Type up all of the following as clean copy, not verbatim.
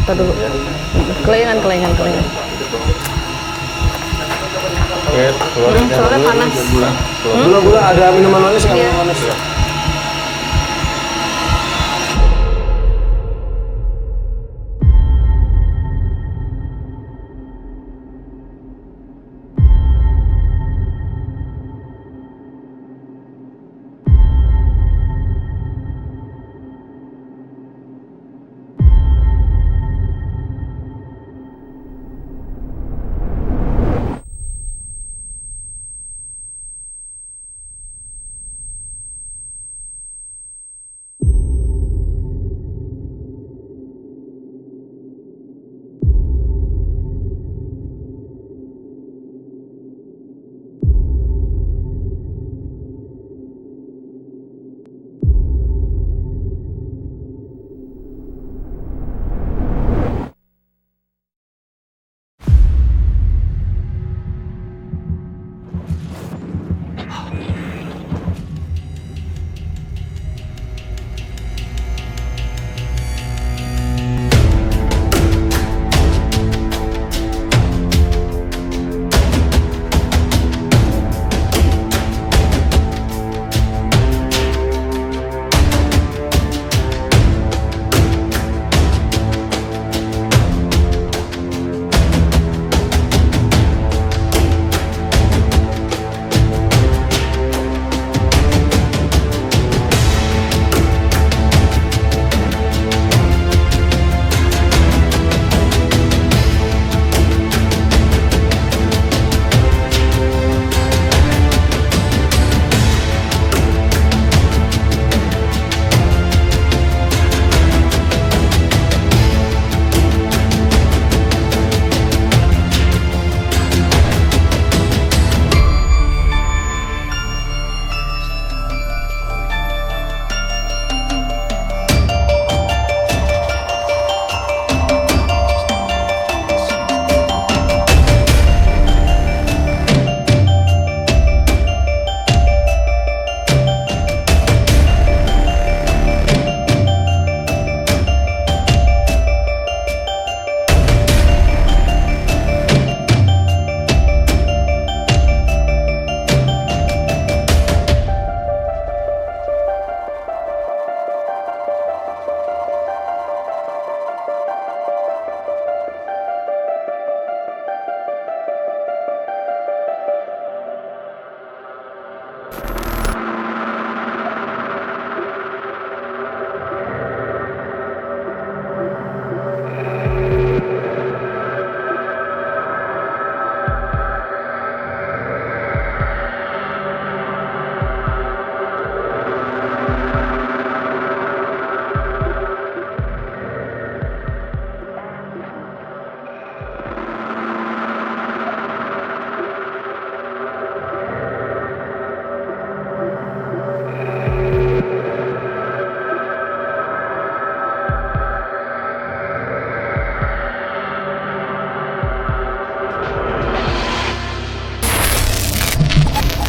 Tar dulu. Kelingan. Oke, Soalnya panas. Gula ada minuman manis nggak? Iya. Minuman manis ya.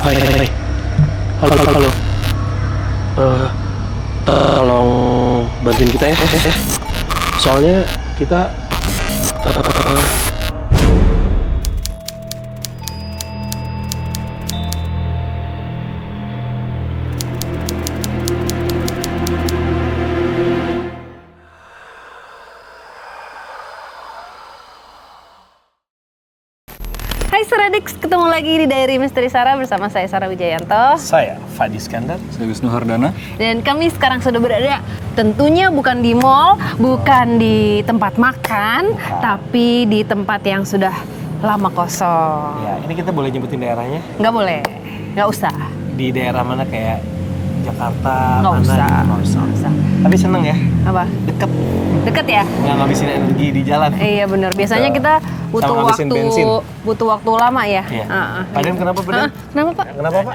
Hai. Halo. Tolong bantuin kita ya. Soalnya kita Hai Saradix, ketemu lagi di Diary Misteri Sarah bersama saya Sarah Wijayanto. Saya Fadi Iskandar. Saya Wisnu Hardana. Dan kami sekarang sudah berada tentunya bukan di mall, bukan di tempat makan, tapi di tempat yang sudah lama kosong. Ya, ini kita boleh nyebutin daerahnya? Nggak boleh, nggak usah. Di daerah mana kayak Jakarta? Nggak mana? usah. Nggak usah. Nggak usah. Tapi seneng ya, Apa? deket. Deket ya? Nggak ngabisin energi di jalan. Iya bener. Biasanya kita butuh Sama ngabisin bensin. waktu lama ya. Iya. Ah, ah. Padahal kenapa Padahal? Kenapa Pak? Kenapa Pak?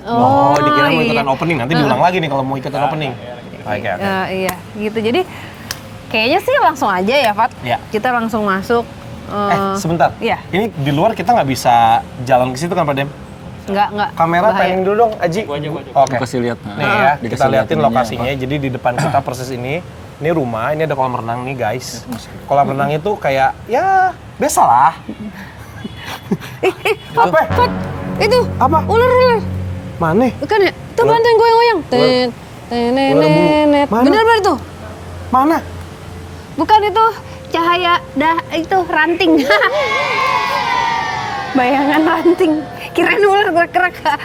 Oh, dikira mau iya. ikutan opening. Nanti diulang lagi nih kalau mau ikutan opening. Oke. Iya, gitu. Jadi kayaknya sih langsung aja ya, Fat. Iya. Kita langsung masuk. Sebentar. Iya. Ini di luar kita nggak bisa jalan ke situ kan Pak Dem? Nggak. Kamera bahaya. panning dulu dong, Aji. Oke. Kasih lihat. Nih ya, Dikasih kita liatin ininya lokasinya. Jadi di depan kita persis ini Ini rumah, ini ada kolam renang nih guys. Kolam renang itu kayak ya biasa lah. Apa? Fat, itu Apa? ular. Mana? Bukan ya? Itu bantuin goyang-goyang. Tenet. Mana? Bener itu. Mana? Bukan itu cahaya itu ranting. Bayangan ranting. Kirain ular gerak-gerak.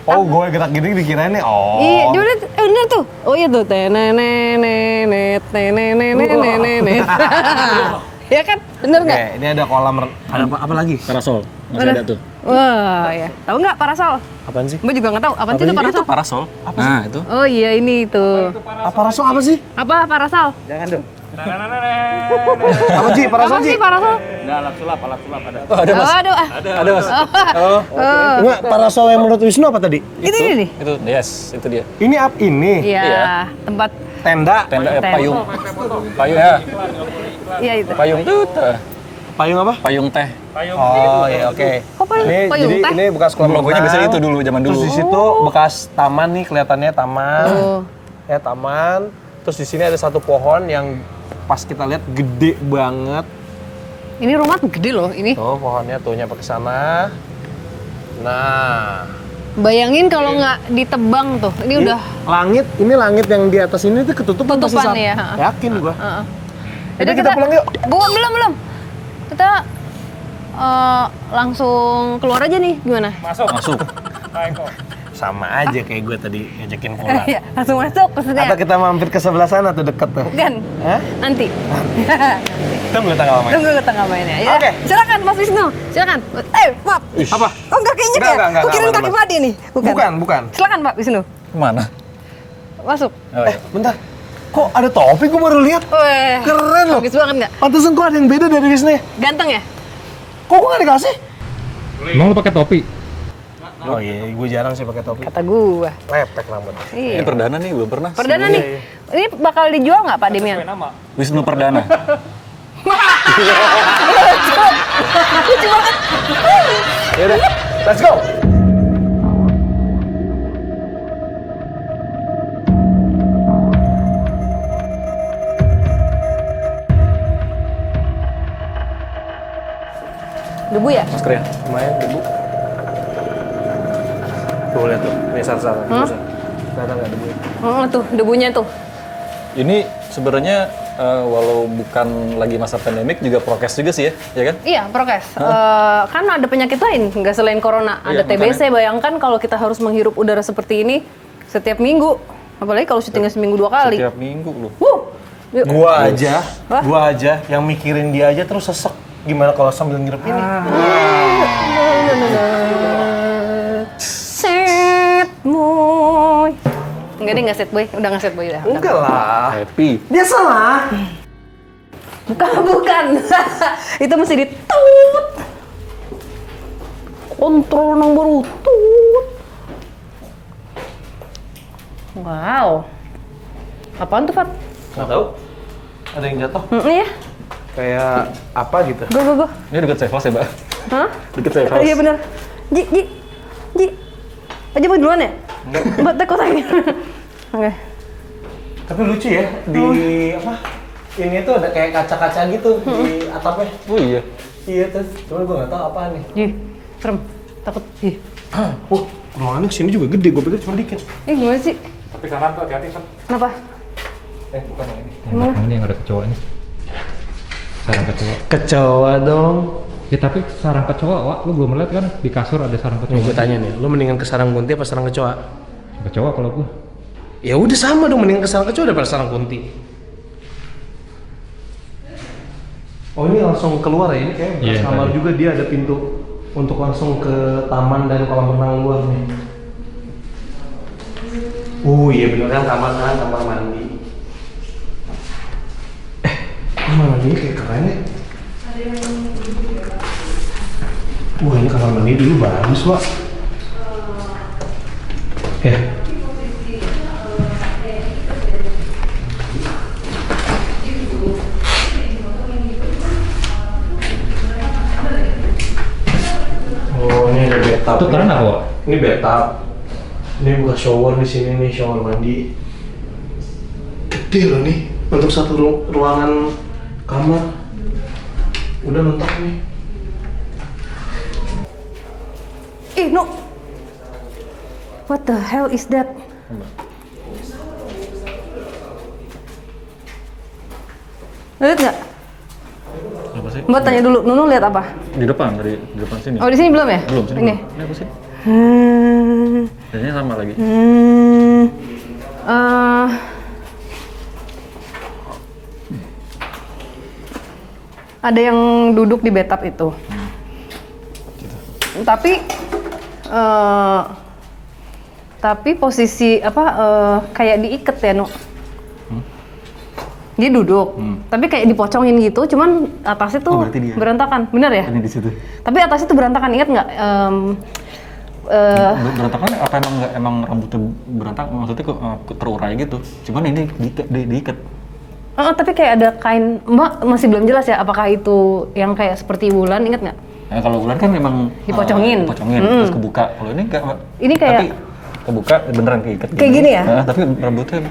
Oh, gue gerak gini dikirainnya. Oh. Iya, coba lihat. Bener tuh. Oh iya tuh. Tenenenet. Ya kan? Bener nggak? Oke, ini ada kolam ada apa lagi? Parasol. Masih ada tuh. Wah, ya. Tahu nggak parasol? Apaan sih? Gue juga nggak tahu. Apaan sih itu parasol? Parasol. Nah, itu. Oh iya, ini itu. Parasol apa sih? Apa parasol? Jangan dong. Apa sih parasol Apa sih? sih parasol? Alat sulap ada. Oh, ada Mas. Aduh, Ada Mas. Oh. Enggak, parasol yang menurut Wisnu apa tadi? Itu nih. Itu, yes, itu dia. Ini ini. Iya, tempat Tenda. Tenda Tenda. payung. Payung ya. iya itu. Payung tuh. Payung apa? Payung teh. Oh, iya oke. Kok payung Jadi teh? ini bekas kolam Logonya renang. biasanya itu dulu zaman dulu. Terus di situ bekas taman nih, kelihatannya taman. Oh. Ya, taman. Terus di sini ada satu pohon yang pas kita lihat gede banget. Ini rumah gede loh ini. Tuh pohonnya tuh nyampe ke sana. Nah, Bayangin kalau nggak ditebang tuh. Ini udah ini langit yang di atas ini tuh ketutupan pasti Tutupan sap. ya, ha. Yakin gua. Heeh. Jadi kita pulang yuk. Belum. Kita langsung keluar aja nih, gimana? Masuk. Sama aja kayak gue tadi ngajakin pulang. Iya, langsung masuk maksudnya. Atau kita mampir ke sebelah sana tuh deket tuh. Bukan. Hah? Nanti. Tunggu tanggal main. Tunggu tengah mainnya. Ya. Oke. Silakan Mas Wisnu. Silakan. Maaf. Apa? Oh, enggak keinjek ya? Enggak, Kukirain aman, kaki aman. Padi nih. Bukan. Silakan Pak Wisnu. Kemana? Masuk. Oh, iya. Bentar. Kok ada topi gue baru lihat? Weh. Keren loh. Bagus banget nggak? Pantesan kok ada yang beda dari Wisnu. Ganteng ya? Kok gue gak dikasih? Emang lu pakai topi? Oh iya, gue jarang sih pakai topi. Kata gua. Lepek rambut. Iya. Ini perdana nih, belum pernah. Perdana Iya, nih. Ini bakal dijual nggak Pak Demian? Wisnu Perdana. Ya udah, let's go. Debu ya? Masker ya? Lumayan debu. Tuh lihat tuh, ini sar-sar. Kelihatan nggak debunya? Tuh, debunya tuh. Ini sebenarnya walau bukan lagi masa pandemik juga prokes juga sih ya kan? Iya, prokes. Kan ada penyakit lain, nggak selain corona. Ada Iya, TBC, bayangkan kalau kita harus menghirup udara seperti ini setiap minggu. Apalagi kalau syutingnya seminggu 2 kali. Setiap minggu loh. Yuk. Gua aja yang mikirin dia aja terus sesek. Gimana kalau sambil ngirup ini? Set boy. Enggak deh, nggak set boy. Udah nggak set boy udah. Enggak lah. Happy. Biasa lah. Bukan. Itu mesti ditut. Kontrol nomor tut. Wow. Apaan tuh, Fat? Nggak tahu. Ada yang jatuh. Iya. Kayak apa gitu? Go. Ini dekat safe house ya, Mbak? Hah? Dekat safe house. Iya bener. Ji. Aja mau duluan ya? Enggak. Buat takut aja. Oke. Tapi lucu ya, di apa? Ini tuh ada kayak kaca-kaca gitu di atapnya. Oh iya. Iya tuh. Cuman gue nggak tahu apaan nih. Ji, serem. Takut. Ih. Wah, ruangannya kesini juga gede. Gue pikir cuma dikit. Gimana sih? Tapi kanan tuh hati-hati kan. Kenapa? Bukan yang ini. Yang ini yang ada kecoa ini. Sarang kecoa. Kecoa dong. Ya tapi sarang kecoa, Wak, lu belum lihat kan di kasur ada sarang kecoa. Nih gue tanya nih, lu mendingan ke sarang kunti apa sarang kecoa? Kecoa kalau gua. Ya udah sama dong, mendingan ke sarang kecoa daripada sarang kunti. Oh ini langsung keluar ya, ini kayak bekas Iya, kamar tadi. juga, dia ada pintu untuk langsung ke taman dan kolam renang luar nih. Oh iya bener kan, kamar mandi. Kamar mandinya kayak keren ya. Wah ini kamar mandi dulu bagus, Wak. Ya. Oh ini ada bathtub. Itu keren apa, Wak? Ini bathtub. Ini buka shower di sini nih, shower mandi. Gede loh nih. Untuk satu ruangan kamar udah mentok nih. No. What the hell is that? Lihat nggak? Apa sih? Mbak tanya dulu, Nunu lihat apa? Di depan, di depan sini. Oh di sini belum ya? Belum, sini Ini. belum. Ini apa sih? Hmm. Kayaknya sama lagi. Ada yang duduk di bathtub itu. Tapi posisi apa kayak diikat ya, Nu. Dia duduk, tapi kayak dipocongin gitu, cuman atasnya tuh berarti dia. berantakan, bener ya? Ini di situ. Tapi atasnya tuh berantakan, ingat nggak? Berantakan apa emang rambutnya berantakan? Maksudnya kok terurai gitu. Cuman ini diikat. Tapi kayak ada kain, Mbak masih belum jelas ya, apakah itu yang kayak seperti bulan, ingat nggak? Nah, kalau bulan kan memang Dipocongin. terus kebuka. Kalau ini enggak, Mbak. Ini kayak tapi kebuka beneran keikat. Kayak gini ya? Tapi rambutnya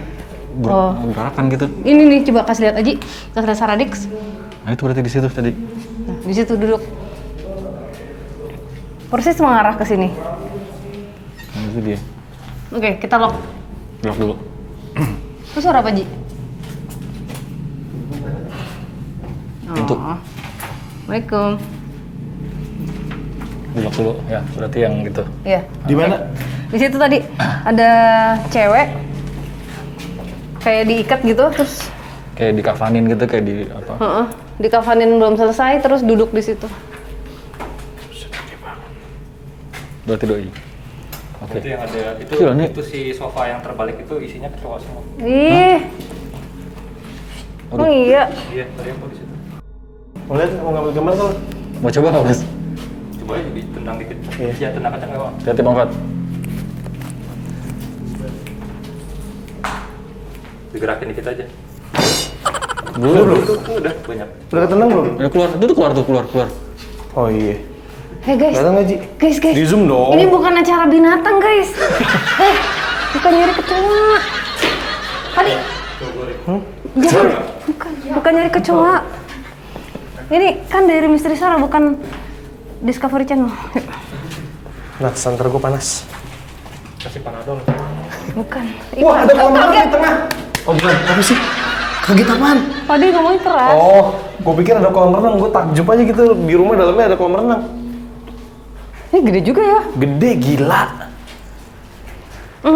berantakan gitu. Ini nih, coba kasih lihat Aji, kasih lihat Saradix. Nah, itu berarti di situ tadi. Nah, di situ duduk. Persis mengarah ke sini. Nah, itu dia. Oke, kita lock. Lock dulu. Itu suara apa, Ji? Pintu. Assalamualaikum. Di lock dulu ya, berarti yang gitu. Iya. Di mana? Di situ tadi ada cewek kayak diikat gitu, terus Kayak dikafanin gitu, kayak di apa? dikafanin belum selesai, terus duduk di situ. Berarti doi. Oke. Itu yang ada itu Gila, nih. itu si sofa yang terbalik itu isinya kecoa semua. Ih, emang iya. Iya, tadi aku di situ. Mau lihat, mau ngambil gambar tuh? Mau coba nggak, Mas? Coba aja ditendang dikit. Iya. Ya, tendang kencang nggak, Bang? Hati-hati, Bang Fat. Digerakin dikit aja. Belum. Udah banyak. Udah ketendang belum? Ya, keluar. Itu tuh keluar. Oh iya. Hei guys, Kelihatan nggak, Ji? guys. Di zoom dong. Ini bukan acara binatang guys. Bukan nyari kecoa. Tadi. Bukan nyari kecoa. Ini kan dari Misteri Sarah, bukan Discovery Channel. Nah, santer gue panas. Kasih panadol. Bukan. Wah, ada kolam renang di tengah. Oh bukan, apa sih? Kaget apaan? Tadi ngomongnya keras. Oh, gue pikir ada kolam renang. Gue takjub aja gitu, di rumah dalamnya ada kolam renang. Ini gede juga ya. Gede, gila.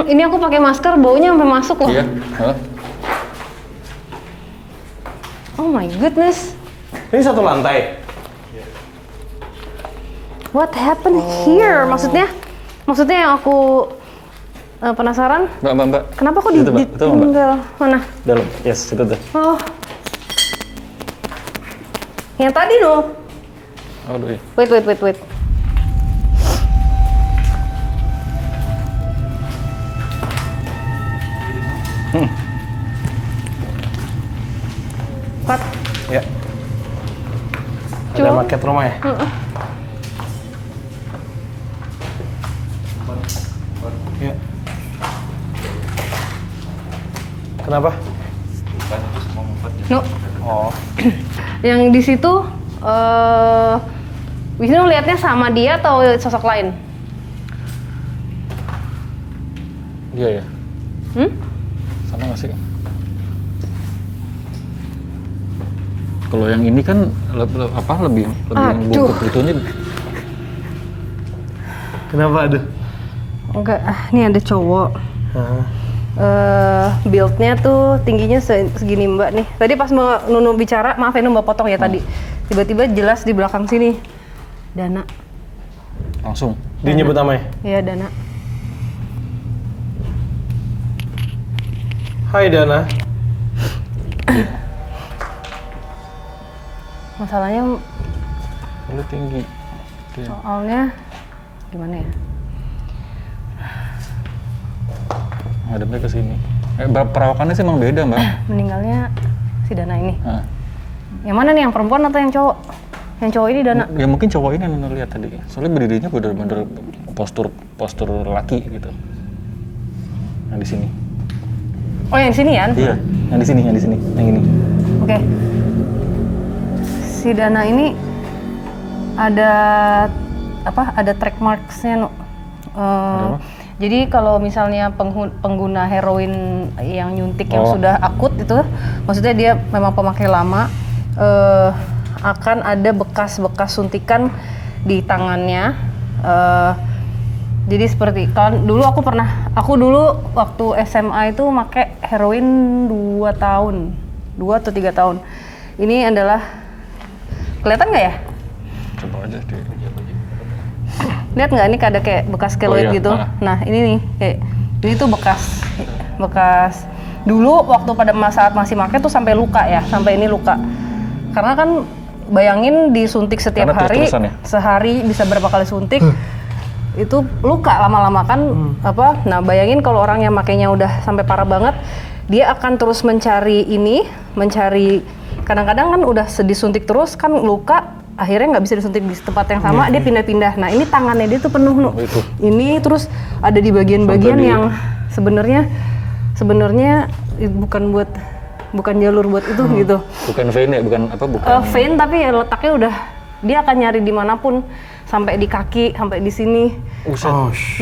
Ini aku pakai masker, baunya sampai masuk loh. Iya. Hah? Oh my goodness. Ini satu lantai. What happened here? Maksudnya yang aku penasaran. Mbak. Kenapa kok Itu, Mbak. Itu, Mbak. ditinggal? Mana? Dalam. Yes, itu tuh. Oh. Yang tadi loh. Aduh, iya. Wait. Pat, Ya. Coba. Ada market rumah ya? Ya. Kenapa? no. Oh. Yang di situ, Wisnu lihatnya sama dia atau sosok lain? Iya ya. Hmm? Sama nggak sih? Kalau yang ini kan lebih Aduh. bungkuk gitunya. Kenapa ada? Enggak, ini ada cowok. Hah. Build-nya tuh tingginya segini Mbak nih. Tadi pas mau Nunu bicara, maaf ya Nunu Mbak potong ya tadi. Tiba-tiba jelas di belakang sini. Dana. Langsung. Dia nyebut namanya? Iya, Dana. Hai Dana. Masalahnya Lu tinggi. soalnya gimana ya? Ngadepnya ke sini. Perawakannya sih emang beda, Mbak. Meninggalnya si Dana ini. Nah, Yang mana nih, yang perempuan atau yang cowok? Yang cowok ini Dana. ya mungkin cowok ini yang lihat tadi. Soalnya berdirinya bener-bener postur laki gitu. Nah, di sini. Oh, yang sini ya? Iya. Yang di sini, yang ini. Oke. Si Dana ini ada apa? Ada track marks-nya, Nu. Ada apa? Jadi kalau misalnya pengguna heroin yang nyuntik yang Oh. sudah akut itu, maksudnya dia memang pemakai lama, akan ada bekas-bekas suntikan di tangannya. Jadi seperti kan dulu aku dulu waktu SMA itu pakai heroin 2 atau 3 tahun. Ini adalah kelihatan nggak ya? Coba aja deh. Lihat nggak ini ada kayak bekas keloid iya. gitu. Ah. Nah ini nih kayak ini tuh bekas dulu waktu pada saat masih pakai tuh sampai luka ya, sampai ini luka. Karena kan bayangin disuntik setiap Karena hari, terus-terusan ya? sehari bisa berapa kali suntik. Itu luka lama-lama kan apa? Nah bayangin kalau orang yang makainya udah sampai parah banget, dia akan terus mencari kadang-kadang kan udah disuntik terus kan luka, akhirnya nggak bisa disuntik di tempat yang sama, dia pindah-pindah. Nah ini tangannya dia tuh penuh, Nu. itu. Ini terus ada di bagian-bagian Sampai di- yang sebenarnya bukan jalur buat itu gitu. Bukan vein ya, bukan apa? Bukan. Vein tapi ya letaknya udah dia akan nyari dimanapun, sampai di kaki, sampai di sini.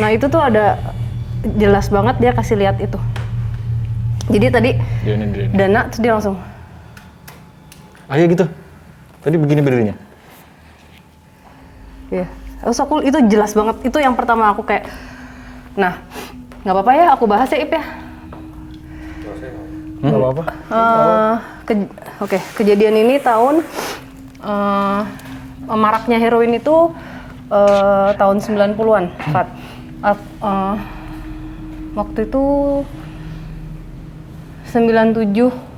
Nah itu tuh ada jelas banget dia kasih lihat itu. Jadi tadi Dia ini. Dana terus dia langsung Ah ya gitu. Tadi begini berdirinya. ya. Terus aku itu jelas banget. Itu yang pertama aku kayak, nah nggak apa-apa ya aku bahas ya Ip ya. Nggak apa-apa. Oke, kejadian ini tahun maraknya heroin itu tahun 90-an, Fat. Waktu itu 97.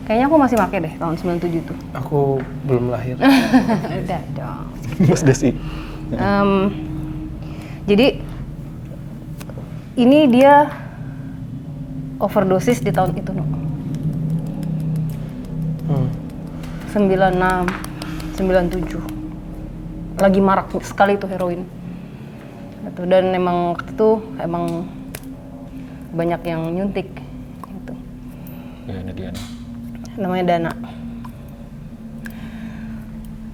Kayaknya aku masih pakai deh tahun 97 itu. Aku belum lahir. Udah dong. Mas Desi. Jadi ini dia overdosis di tahun itu, No. 96, 97. Lagi marak sekali tuh heroin. Gitu. Dan emang waktu itu emang banyak yang nyuntik gitu. Ya ini dia nih. Namanya Dana.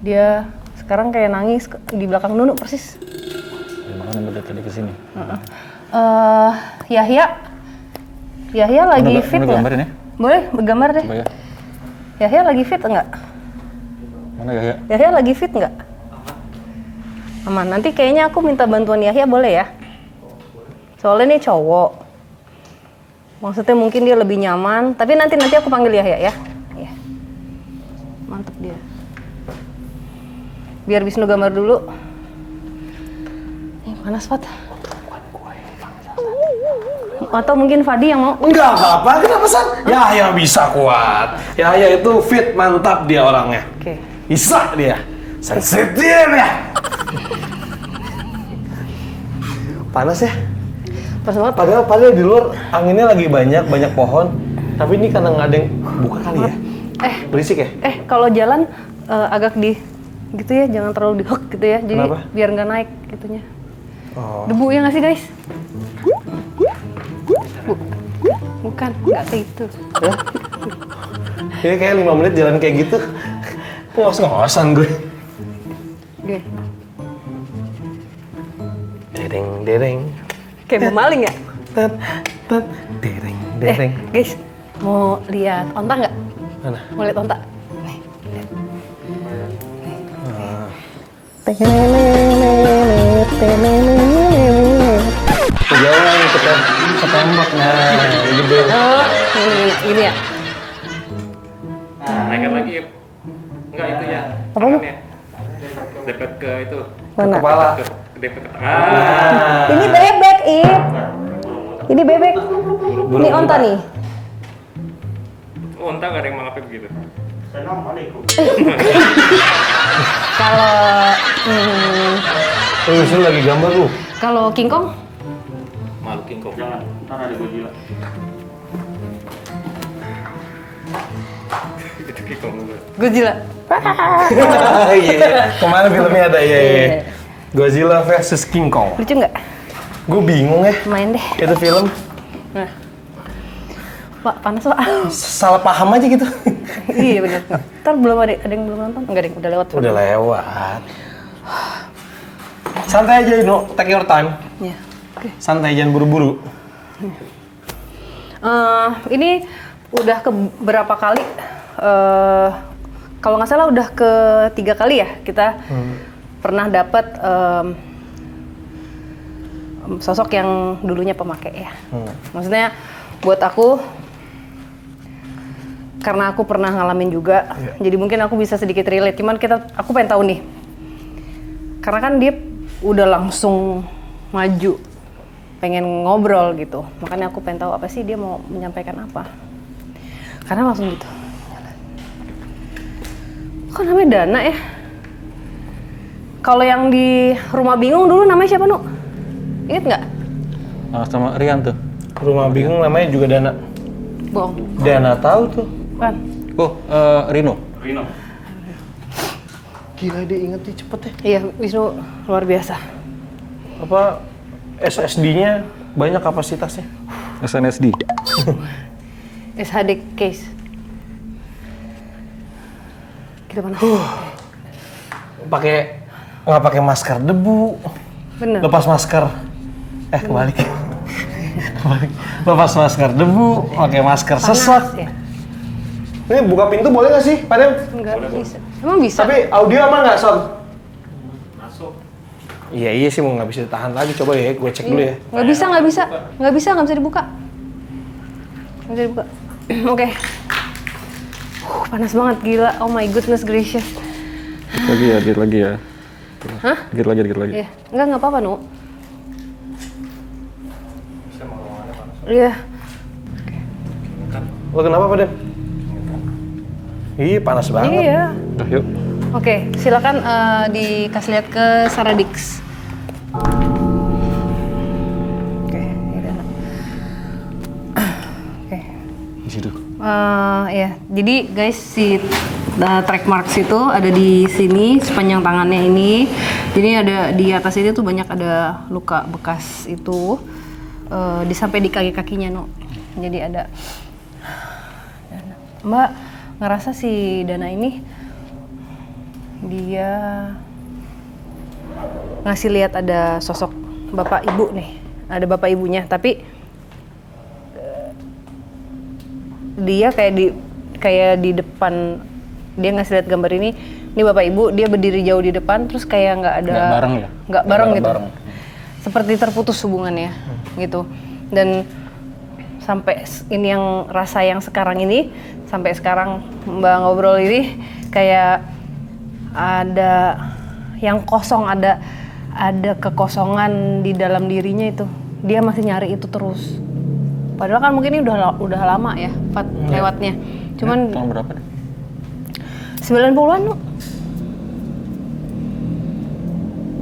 Dia sekarang kayak nangis di belakang Nunu persis. Ya, makanya beda tadi kesini. Yahya lagi fit Mana nggak? gambarin ya? Boleh bergambar deh. Coba ya. Yahya lagi fit enggak? Mana ya? Yahya lagi fit nggak? Aman. Nanti kayaknya aku minta bantuan Yahya boleh ya? Soalnya ini cowok. Maksudnya mungkin dia lebih nyaman. Tapi nanti aku panggil Yahya ya. Iya. Mantep dia. Biar Wisnu gambar dulu. Ini panas Fat. Atau mungkin Fadi yang mau? Enggak apa-apa, kenapa San? Ya bisa kuat. Ya itu fit, mantap dia orangnya. Oke. Bisa dia. Sensitif ya. Panas ya? Pas banget. Padahal di luar anginnya lagi banyak pohon. Tapi ini karena nggak ada yang buka kali ya? Berisik ya? Kalau jalan agak gitu ya, jangan terlalu di hook gitu ya. Jadi Kenapa? biar nggak naik gitunya. Oh. Debu ya nggak sih guys? Bukan, nggak kayak gitu. Ya? Ini kayak 5 menit jalan kayak gitu. Ngos-ngosan gue. Oke. Dereng. Kayak mau maling ya? Tet. Dereng. Guys, mau lihat onta nggak? Mana? Mau lihat onta? Nih, lihat. Kejauhan ketembak. Nah, gitu. Oh, ini ya. Naikkan lagi. Enggak itu ya. Apa lu? Tangannya. Dekat ke itu. Mana? Kepala. Dekat ke Ini bebek, Ip. Ini bebek. Ini onta nih. Oh, entah nggak ada yang mengapa begitu. Kalau Lu lagi gambar lu. kalau King Kong, Malu King Kong. Jangan, ntar ada Godzilla. Itu King Kong juga. Godzilla. Iya. Kemana filmnya ada ya? Godzilla versus King Kong. Lucu nggak? Gue bingung ya. Main deh. Itu film. Nah. Pak, panas Pak. Salah paham aja gitu. Iya bener. Ntar belum ada yang belum nonton? Enggak deh, udah lewat. Udah lewat. Santai aja, No. Take your time. Iya. Oke. Santai, jangan buru-buru. Ini udah ke berapa kali? Kalau nggak salah udah ke 3 kali ya kita pernah dapat sosok yang dulunya pemakai ya. Maksudnya buat aku, karena aku pernah ngalamin juga, jadi mungkin aku bisa sedikit relate. Cuman aku pengen tahu nih, karena kan dia udah langsung maju, pengen ngobrol gitu. Makanya aku pengen tahu apa sih dia mau menyampaikan apa. Karena langsung gitu. Kok namanya Dana ya? Kalau yang di Rumah Bingung dulu namanya siapa, Nu? Ingat nggak? Sama Rian tuh. Rumah Bingung namanya juga Dana. Bohong. Dana tahu tuh. Kan? Oh, Rino. Rino. Gila dia inget nih cepet ya. Iya, Wisnu luar biasa. Apa SSD-nya banyak kapasitasnya? SNSD. SHD case. Kita mana? Nggak pakai masker debu. Bener. Lepas masker. Kebalik. Lepas masker debu, pakai masker sesak. Ya? Ini buka pintu boleh nggak sih, Padem? Enggak bisa. Emang bisa? Tapi audio aman nggak, Sob? Masuk. Iya sih, mau nggak bisa ditahan lagi. Coba ya, gue cek dulu ya. Nggak bisa dibuka. Nggak bisa dibuka. Oke. Panas banget, gila. Oh my goodness gracious. Dikit lagi ya. Hah? Dikit lagi. Iya. Nggak apa-apa, Nu. Iya. Lo kenapa, Padem? Ih, panas banget. Iya. Udah, yuk. Oke, silakan dikasih lihat ke Saradix. Oke, ini Dana. Oke. Di situ. Ya, jadi guys si track marks itu ada di sini sepanjang tangannya ini. Jadi ada di atas ini tuh banyak ada luka bekas itu sampai di kaki-kakinya, No. Jadi ada Dana. Mbak ngerasa si Dana ini dia ngasih lihat ada sosok bapak ibu nih, ada bapak ibunya, tapi dia kayak di depan, dia ngasih lihat gambar ini bapak ibu, dia berdiri jauh di depan, terus kayak nggak bareng gitu, seperti terputus hubungannya gitu. Dan sampai ini yang rasa yang sekarang ini, sampai sekarang Mbak ngobrol ini kayak ada yang kosong, ada kekosongan di dalam dirinya itu. Dia masih nyari itu terus. Padahal kan mungkin ini udah lama ya, Fat, lewatnya. Cuman Tahun berapa deh? 90-an, Nu.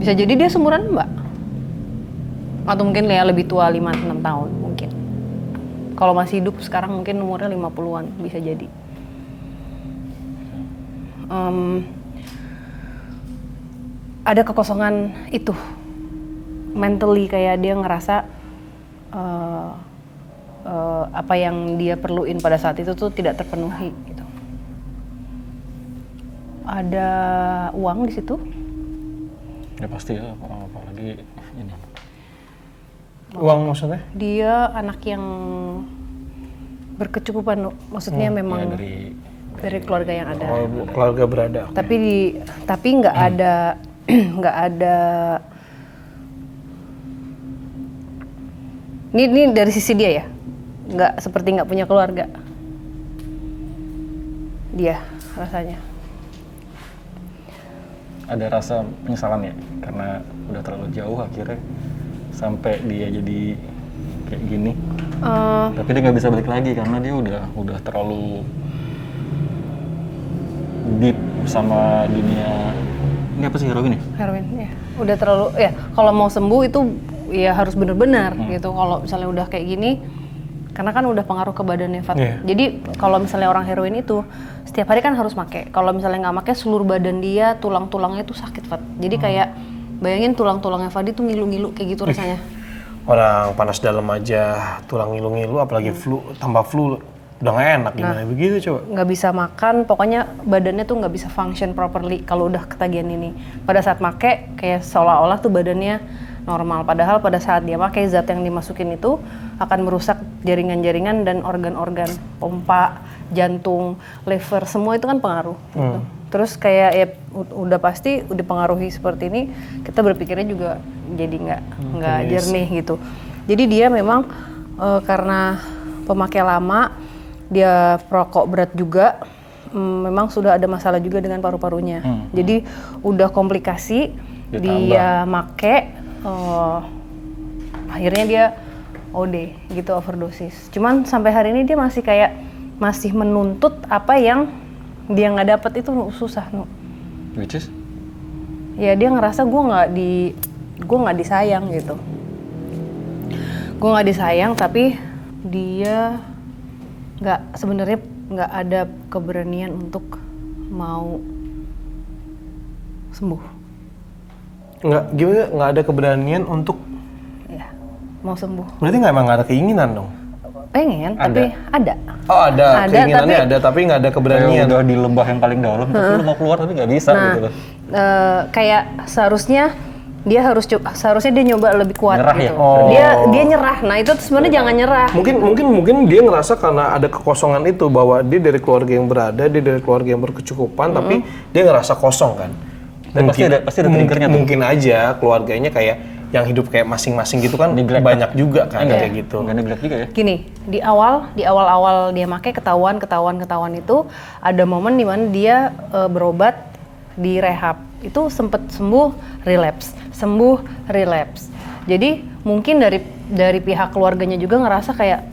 Bisa jadi dia seumuran Mbak. Atau mungkin ya lebih tua, 5-6 tahun mungkin. Kalau masih hidup sekarang mungkin umurnya 50-an, bisa jadi. Ada kekosongan itu. Mentally kayak dia ngerasa apa yang dia perluin pada saat itu tuh tidak terpenuhi gitu. Ada uang di situ? Ya pasti ya, apalagi ini. Uang maksudnya? Dia anak yang berkecukupan, Nu. Maksudnya memang Ya, dari keluarga yang ada. Keluarga berada. Tapi nggak ada nggak ada. Ini dari sisi dia ya, nggak seperti nggak punya keluarga. Dia rasanya. Ada rasa penyesalan ya, karena udah terlalu jauh akhirnya sampai dia jadi kayak gini. Tapi dia nggak bisa balik lagi karena dia udah terlalu deep sama dunia. Ini apa sih, heroin ya? Heroin, ya. Udah terlalu, ya kalau mau sembuh itu ya harus benar-benar gitu. Kalau misalnya udah kayak gini, karena kan udah pengaruh ke badannya, Fat. Yeah. Jadi kalau misalnya orang heroin itu setiap hari kan harus pakai. Kalau misalnya nggak pakai, seluruh badan dia, tulang-tulangnya tuh sakit, Fat. Jadi kayak bayangin tulang-tulangnya Fadi tuh ngilu-ngilu kayak gitu rasanya. Orang panas dalam aja, tulang ngilu-ngilu, apalagi flu, tambah flu, udah nggak enak gimana begitu coba? Nggak bisa makan, pokoknya badannya tuh nggak bisa function properly kalau udah ketagihan ini. Pada saat make, kayak seolah-olah tuh badannya normal. Padahal pada saat dia make, zat yang dimasukin itu akan merusak jaringan-jaringan dan organ-organ, pompa, jantung, liver, semua itu kan pengaruh. Gitu. Terus kayak ya udah pasti udah pengaruhi seperti ini, kita berpikirnya juga jadi nggak jernih gitu. Jadi dia memang karena pemakai lama, dia perokok berat juga, memang sudah ada masalah juga dengan paru-parunya. Jadi udah komplikasi, dia make, akhirnya dia OD gitu, overdosis. Cuman sampai hari ini dia masih menuntut apa yang dia nggak dapat itu susah. Which is? Ya dia ngerasa gue nggak disayang gitu. Gue nggak disayang, tapi dia sebenarnya nggak ada keberanian untuk mau sembuh. Nggak ada keberanian untuk. Ya, mau sembuh. Berarti emang nggak ada keinginan dong? Pengen, tapi ada. Oh ada keinginannya, tapi nggak ada keberanian. Udah di lembah yang paling dalam, tapi lu mau keluar tapi nggak bisa gitu loh. Kayak seharusnya dia nyoba lebih kuat nyerah gitu. Ya? Dia nyerah. Nah itu sebenarnya jangan nyerah. Mungkin dia ngerasa karena ada kekosongan itu, bahwa dia dari keluarga yang berada, dia dari keluarga yang berkecukupan, tapi dia ngerasa kosong kan. Dan pasti ada triggernya tuh. Mungkin aja keluarganya kayak yang hidup kayak masing-masing gitu kan, Neglect. Banyak juga kan kayak gitu. Nggak neglect juga ya? Gini, di awal dia make ketahuan itu ada momen dimana dia berobat di rehab. Itu sempet sembuh, relapse. Jadi mungkin dari pihak keluarganya juga ngerasa kayak,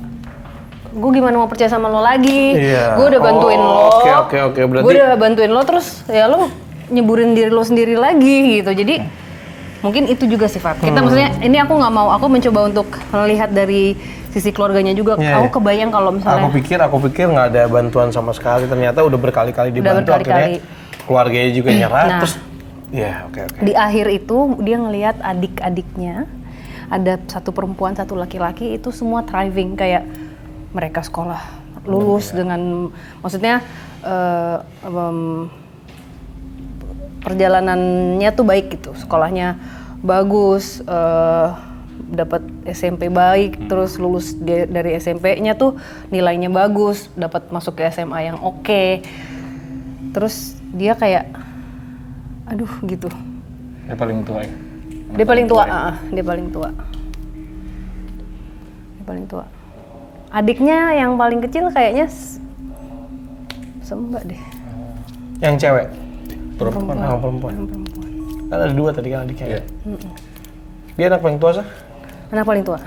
gue gimana mau percaya sama lo lagi? Iya. Gue udah bantuin lo. Oke. Berarti Gue udah bantuin lo, terus ya lo nyeburin diri lo sendiri lagi gitu. Jadi mungkin itu juga sifat. Kita maksudnya ini aku mencoba untuk melihat dari sisi keluarganya juga. Aku kebayang kalau misalnya Aku pikir nggak ada bantuan sama sekali. Ternyata udah berkali-kali dibantu, akhirnya keluarganya juga nyerah. Nah, terus oke. Di akhir itu dia ngelihat adik-adiknya, ada satu perempuan, satu laki-laki, itu semua thriving, kayak mereka sekolah lulus dengan, maksudnya perjalanannya tuh baik gitu, sekolahnya bagus, dapat SMP baik, terus lulus dari SMP-nya tuh nilainya bagus, dapat masuk ke SMA yang oke. Terus dia kayak, aduh gitu. Dia paling tua ya? Dia paling tua. Adiknya yang paling kecil kayaknya sembah deh. Yang cewek? Perempuan. Perempuan. Kan ada 2 tadi kan adiknya. Dia anak paling tua sah? Anak paling tua.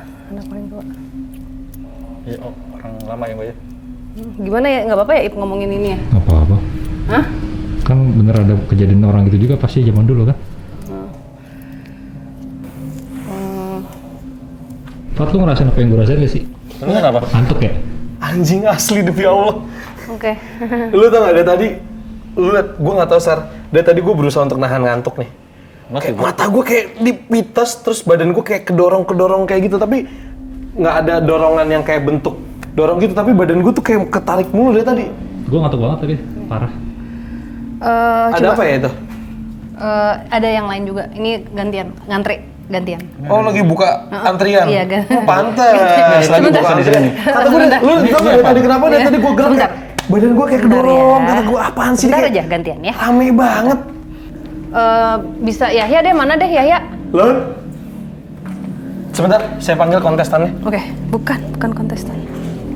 Iya, orang lama ya Mbak ya? Gimana ya, nggak apa-apa ya Ip ngomongin ini ya? Nggak apa-apa. Hah? Kan bener ada kejadian orang gitu juga pasti zaman dulu kan? Fat, lu ngerasain apa yang gue rasain gak sih? Lu kenapa? Ngantuk ya? Anjing asli demi Allah. Oke. Lu tau gak, dari tadi, lu liat, gue gak tau Sar, dari tadi gue berusaha untuk nahan ngantuk nih. Masih Kayak mata gue kayak dipitas, terus badan gue kayak kedorong kayak gitu, tapi nggak ada dorongan yang kayak bentuk dorong gitu, tapi badan gue tuh kayak ketarik mulu dari tadi. Gue ngantuk banget tadi, parah. Ada apa ya itu? Ada yang lain juga. Ini gantian. Oh, lagi buka antrian? Iya, Pantes, lagi Sebentar. buka antrian nih. Kata gue, lu tau gak dari tadi kenapa? Dari tadi gue gerak kayak, badan gue kayak kedorong, kata gue apaan sih? Bentar Kayak aja gantian ya. rame banget. Bisa Yahya deh, mana deh Yahya? Lun? Sebentar, saya panggil kontestannya. Oke, bukan kontestan.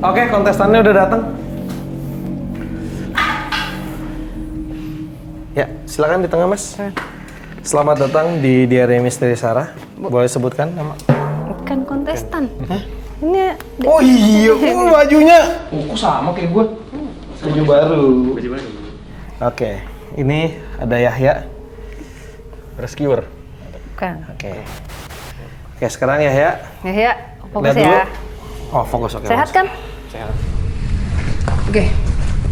Oke, kontestannya udah datang. Ya, silakan di tengah Mas. Selamat datang di Diary Misteri Sarah. Boleh sebutkan nama? Bukan kontestan. Ini Oh iya, bajunya. Kok sama kayak gue? Baju baru. Oke, ini ada Yahya. Rescuer. bukan. Oke, sekarang Yahya. Yahya, fokus Lihat dulu. ya. Oh, fokus, oke. Sehat Mas. kan? Sehat. Oke.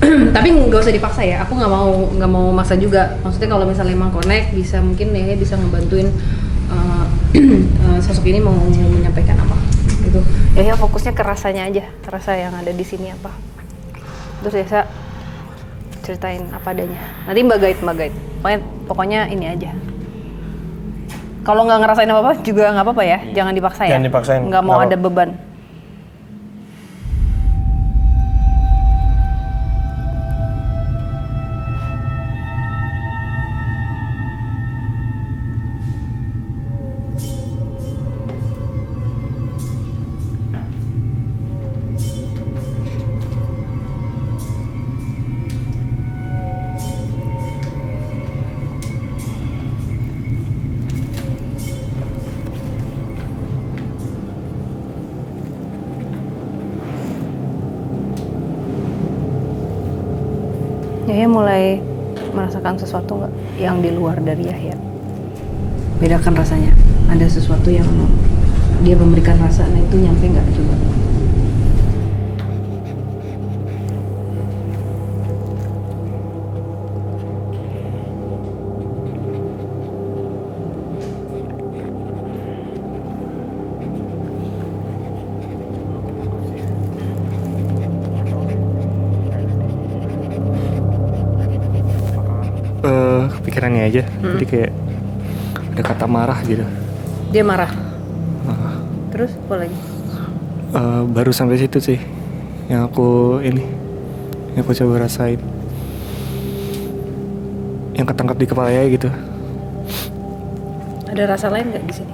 Tapi nggak usah dipaksa ya. Aku nggak mau maksa juga. Maksudnya kalau misalnya emang connect, bisa mungkin ya bisa ngebantuin sosok ini mau menyampaikan apa gitu. Ya fokusnya ke rasanya aja, rasa yang ada di sini apa. Terus Yasa ceritain apa adanya. Nanti Mbak guide. Pokoknya ini aja. Kalau nggak ngerasain apa-apa juga nggak apa-apa ya, jangan dipaksa ya. Jangan dipaksain. Nggak mau ada beban. Yahya mulai merasakan sesuatu nggak yang di luar dari Yahya? Bedakan rasanya. Ada sesuatu yang dia memberikan rasa, nah itu nyampe nggak coba? Pikirannya aja, jadi kayak ada kata marah gitu. Dia marah. Terus apa lagi? Baru sampai situ sih yang aku coba rasain, yang ketangkap di kepala ya gitu. Ada rasa lain nggak di sini?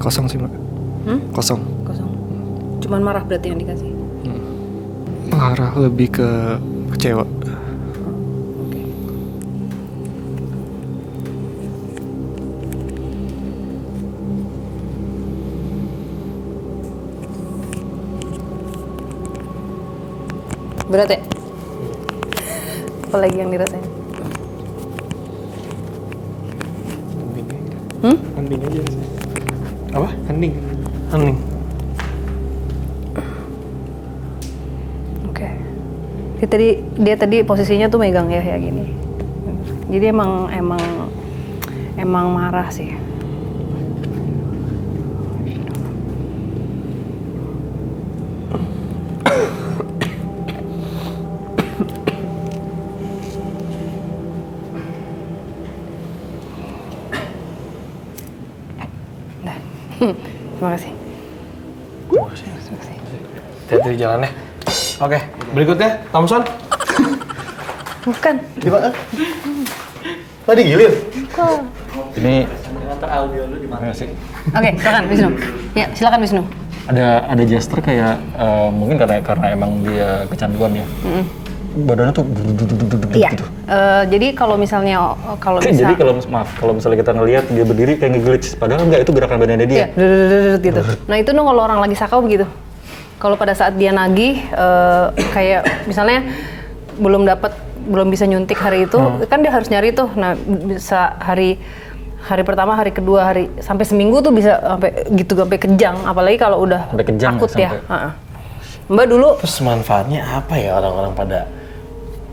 Kosong sih, Mbak. Kosong. Cuman marah berarti yang dikasih? Marah, lebih ke kecewa. Berat ya? Apa lagi yang dirasain? Hening aja sih. Apa? Hening. Oke. Dia tadi posisinya tuh megang ya gini. Jadi emang marah sih. Nah. Terima kasih. Hati-hati di jalannya. Oke, berikutnya Thompson. Bukan. Gimana? Tadi gilir. Kok? Ini Monitor audio lu di mana sih? Oke, silakan Wisnu. Ya, silakan Wisnu. ada gesture kayak mungkin karena emang dia kecanduan ya. Badannya tuh Iya. gitu. Jadi kalau misalnya Jadi kalau misalnya kita ngelihat dia berdiri kayak nge-glitch, padahal enggak, itu gerakan badannya dia. Iya, gitu. Nah itu tuh kalau orang lagi sakau begitu. Kalau pada saat dia nagih, kayak misalnya belum bisa nyuntik hari itu, kan dia harus nyari tuh. Nah bisa hari pertama, hari kedua, sampai seminggu tuh bisa sampai kejang. Apalagi kalau udah Sampai kejang akut ya, ya. Mbak dulu. Terus manfaatnya apa ya orang-orang pada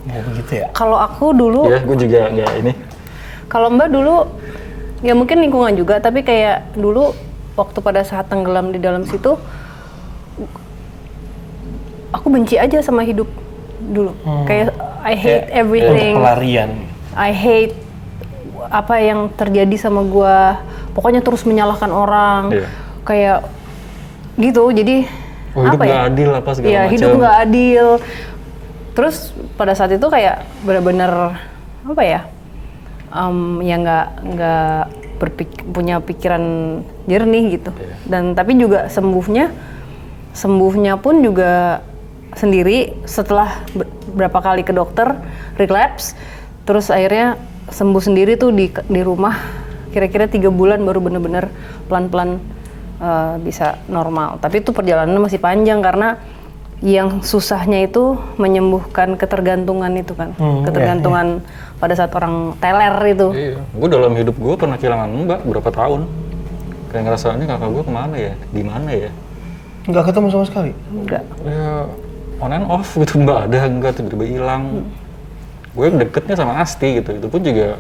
mau begitu ya? Kalau aku dulu. Ya, gue juga nggak ini. Kalau Mbak dulu, ya mungkin lingkungan juga, tapi kayak dulu waktu pada saat tenggelam di dalam situ, aku benci aja sama hidup dulu. Kayak I hate everything. Pelarian. I hate apa yang terjadi sama gua. Pokoknya terus menyalahkan orang. Iya. Kayak gitu. Jadi Hidup apa ya? nggak adil apa segala Iya, macam. hidup nggak adil. Terus pada saat itu kayak benar-benar apa ya? Ya nggak punya pikiran jernih gitu. Dan tapi juga sembuhnya pun juga sendiri setelah berapa kali ke dokter relapse, terus akhirnya sembuh sendiri tuh di rumah. Kira-kira 3 bulan baru bener-bener pelan-pelan bisa normal. Tapi itu perjalanannya masih panjang karena yang susahnya itu menyembuhkan ketergantungan itu kan, ketergantungan pada saat orang teler itu. Iya, gue dalam hidup gue pernah kehilangan Mbak berapa tahun. Kayak ngerasanya kakak gue kemana ya, di mana ya? Nggak ketemu sama sekali? Enggak. Ya on and off gitu, Mbak ada, enggak tiba-tiba hilang. gue deketnya sama Asti gitu, itu pun juga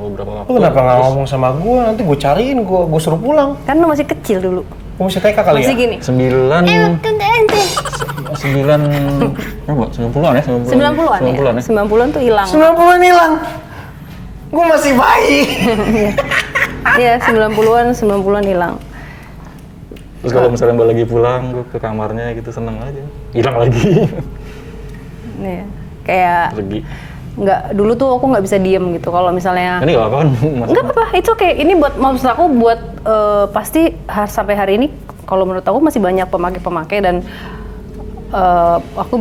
beberapa waktu. Lu kenapa nggak ngomong sama gue? Nanti gue cariin, gue suruh pulang. Kan lu masih kecil dulu. Gue masih TK kali Masih ya? gini. 90-an ya? 90-an ya? 90-an tuh hilang. 90-an hilang. Gue masih bayi. Iya, 90-an hilang. Terus kalau misalnya Mbak lagi pulang, gue ke kamarnya gitu seneng aja. Hilang lagi. Iya. Kayak Pergi. nggak, dulu tuh aku nggak bisa diem gitu kalau misalnya. Ini nggak apa-apa kan? Nggak apa-apa, itu oke. Ini buat, maksud aku buat pasti sampai hari ini kalau menurut aku masih banyak pemakai-pemakai dan aku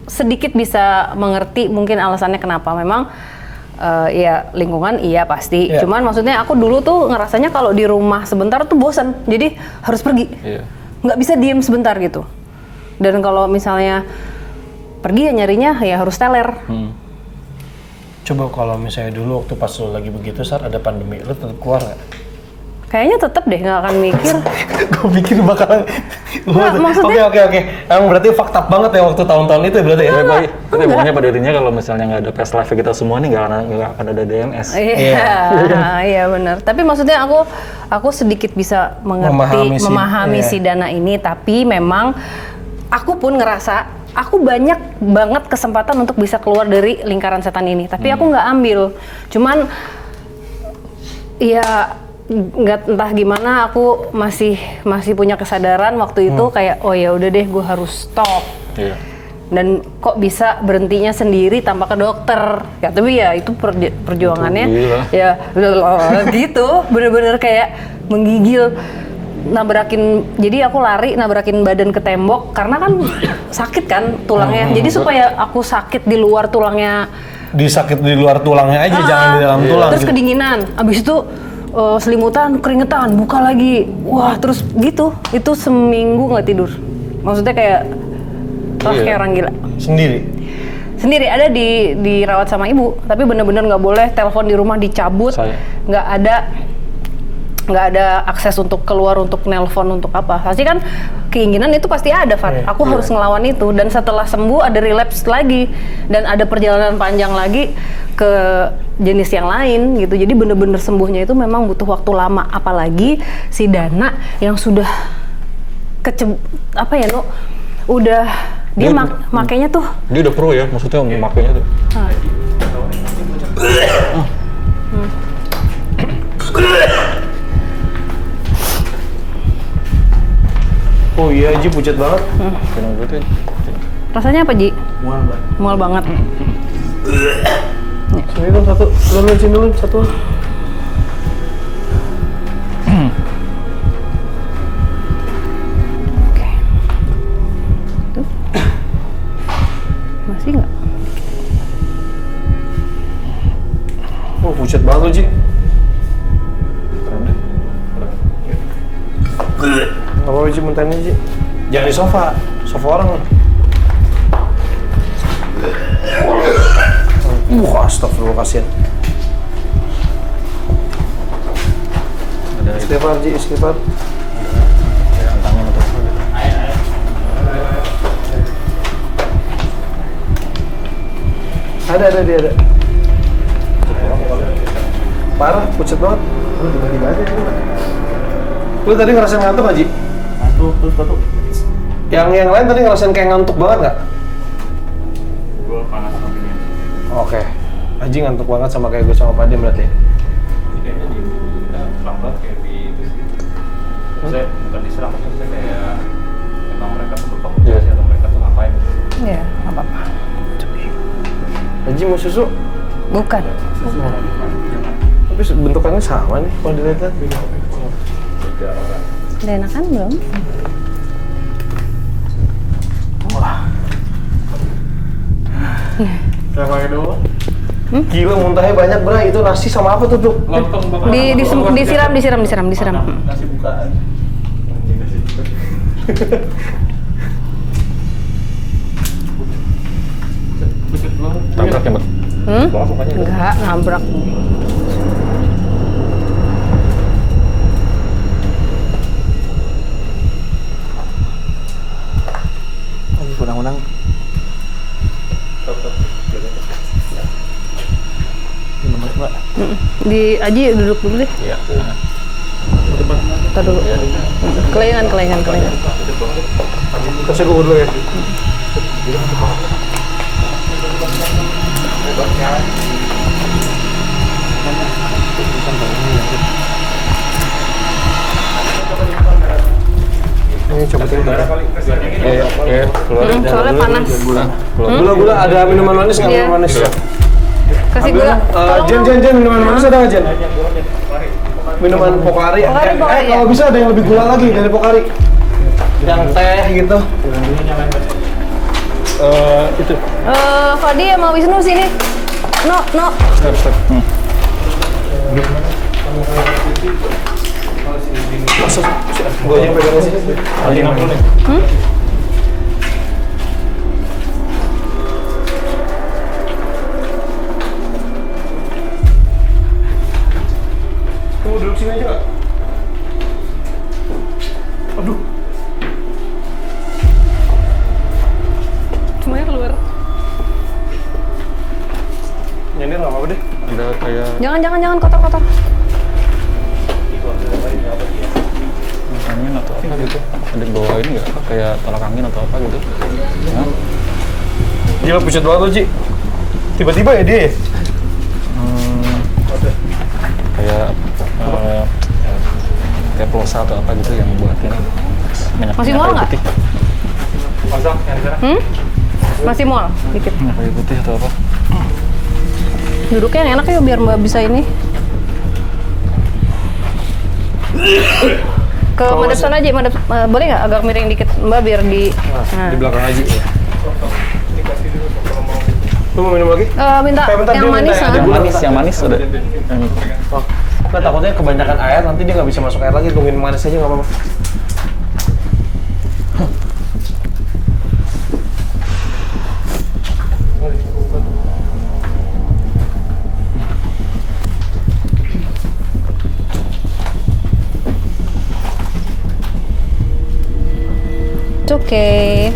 sedikit bisa mengerti mungkin alasannya kenapa. Memang ya lingkungan iya pasti. Yeah. Cuman maksudnya aku dulu tuh ngerasanya kalau di rumah sebentar tuh bosan, jadi harus pergi. Iya. Nggak bisa diem sebentar gitu. Dan kalau misalnya pergi ya nyarinya ya harus teler. Coba kalau misalnya dulu waktu pas lu lagi begitu saat ada pandemi, lu tetap keluar nggak? Kayaknya tetep deh, nggak akan mikir. Gue pikir bakalan. Nggak, maksudnya- Oke. Emang berarti fakta banget ya waktu tahun-tahun itu berarti ya? Tapi pokoknya pada intinya kalau misalnya nggak ada pes live kita semua nih nggak akan ada DMS. Iya benar. Tapi maksudnya aku sedikit bisa memahami si Dana ini, tapi memang aku pun ngerasa aku banyak banget kesempatan untuk bisa keluar dari lingkaran setan ini, tapi aku nggak ambil. Cuman ya nggak, entah gimana aku masih punya kesadaran waktu itu kayak oh ya udah deh gue harus stop. Iya. Dan kok bisa berhentinya sendiri tanpa ke dokter ya, tapi ya itu perjuangannya ya gitu, bener-bener kayak menggigil, nabrakin, jadi aku lari nabrakin badan ke tembok karena kan sakit kan tulangnya, jadi supaya aku sakit di luar tulangnya, Disakit di luar tulangnya aja, jangan di dalam tulang. terus kedinginan, abis itu selimutan, keringetan, buka lagi, wah terus gitu, itu seminggu nggak tidur, maksudnya kayak kayak orang gila. Sendiri ada dirawat sama ibu, tapi bener-bener nggak boleh, telepon di rumah dicabut, nggak ada akses untuk keluar, untuk nelpon, untuk apa. Pasti kan keinginan itu pasti ada, Fat. Aku harus ngelawan itu, dan setelah sembuh ada relapse lagi, dan ada perjalanan panjang lagi ke jenis yang lain gitu. Jadi bener-bener sembuhnya itu memang butuh waktu lama, apalagi si Dana yang sudah udah dia makainya tuh. Dia udah pro ya, maksudnya makainya tuh. Oh iya, Ji pucat banget. Rasanya apa, Ji? Mual banget. Sini dong satu, sini dulu satu. Oke. Tuh. Masih nggak? Oh pucat banget lu, Ji. Gak apa-apa, Ji, muntahin aja, Ji. Jangan di sofa orang. Astagfirullah, kasihan. Istighfar, Ji, istighfar. Ada dia. Parah, pucat banget. Tiba-tiba aja. Lu tadi ngerasain ngantuk gak, Ji? Ngantuk, terus batuk. Yang lain tadi ngerasain kayak ngantuk banget nggak? Gue panas sama ini. Oke. Aji ngantuk banget sama kayak gue sama Pak Dem berarti. Kayaknya diserang banget kayak di itu sih. Maksudnya bukan diserang, maksudnya kayak memang mereka tuh berkomunikasi atau mereka tuh ngapain gitu. Iya, nggak apa-apa. Aji mau susu? Bukan. Tapi bentukannya sama nih kalau dilihat. Udah enakan belum? Kayak pakai doang. Gila, muntahnya banyak, Bra. Itu nasi sama apa tuh? Lontong bakal. Disiram. Nasi bukaan. Tabrak ya, Mbak? Enggak, nabrak. Unang-unang. Di Aji duduk dulu deh. Iya. Kita dulu. Kelengan. Kasih gue dulu ya. Ini coba tinggal. Keluar. Soalnya panas. Gula ada minuman manis nggak? Iya. Minuman manis ya. Kasih gula. Jen minuman manis ada nggak Jen? Minuman Pokari. Pokari, Kalau bisa ada yang lebih gula lagi dari Pokari. Yang teh gitu. Itu. Fadi sama Wisnu sini. No. Step. Masuk. Gue aja yang pegang sih. Lagi 60 nih. Tunggu duduk sini aja nggak? Aduh. Semuanya keluar. Nyender nggak apa-apa deh. Ada kayak Jangan kotor-kotor. angin atau apa gitu. Ada di bawah ini nggak? Kayak tolak angin atau apa gitu. Nah, Gila pucat banget lo Ci. Tiba-tiba ya dia. Kayak plosa atau apa gitu yang buat ini. Masih mual nggak? Pasang yang di sana. Masih mual dikit. Minyak kayu putih atau apa? Duduknya yang enak ya biar Mbak bisa ini. Ke madep sana aja, boleh nggak agak miring dikit Mbak biar di. Nah. Di belakang aja ya. Lu mau minum lagi? Minta Bentar, yang dia manis. minta Yang manis ada. Oh, nggak takutnya kebanyakan air nanti dia nggak bisa masuk air lagi. Tungguin manis aja nggak apa-apa. It's okay.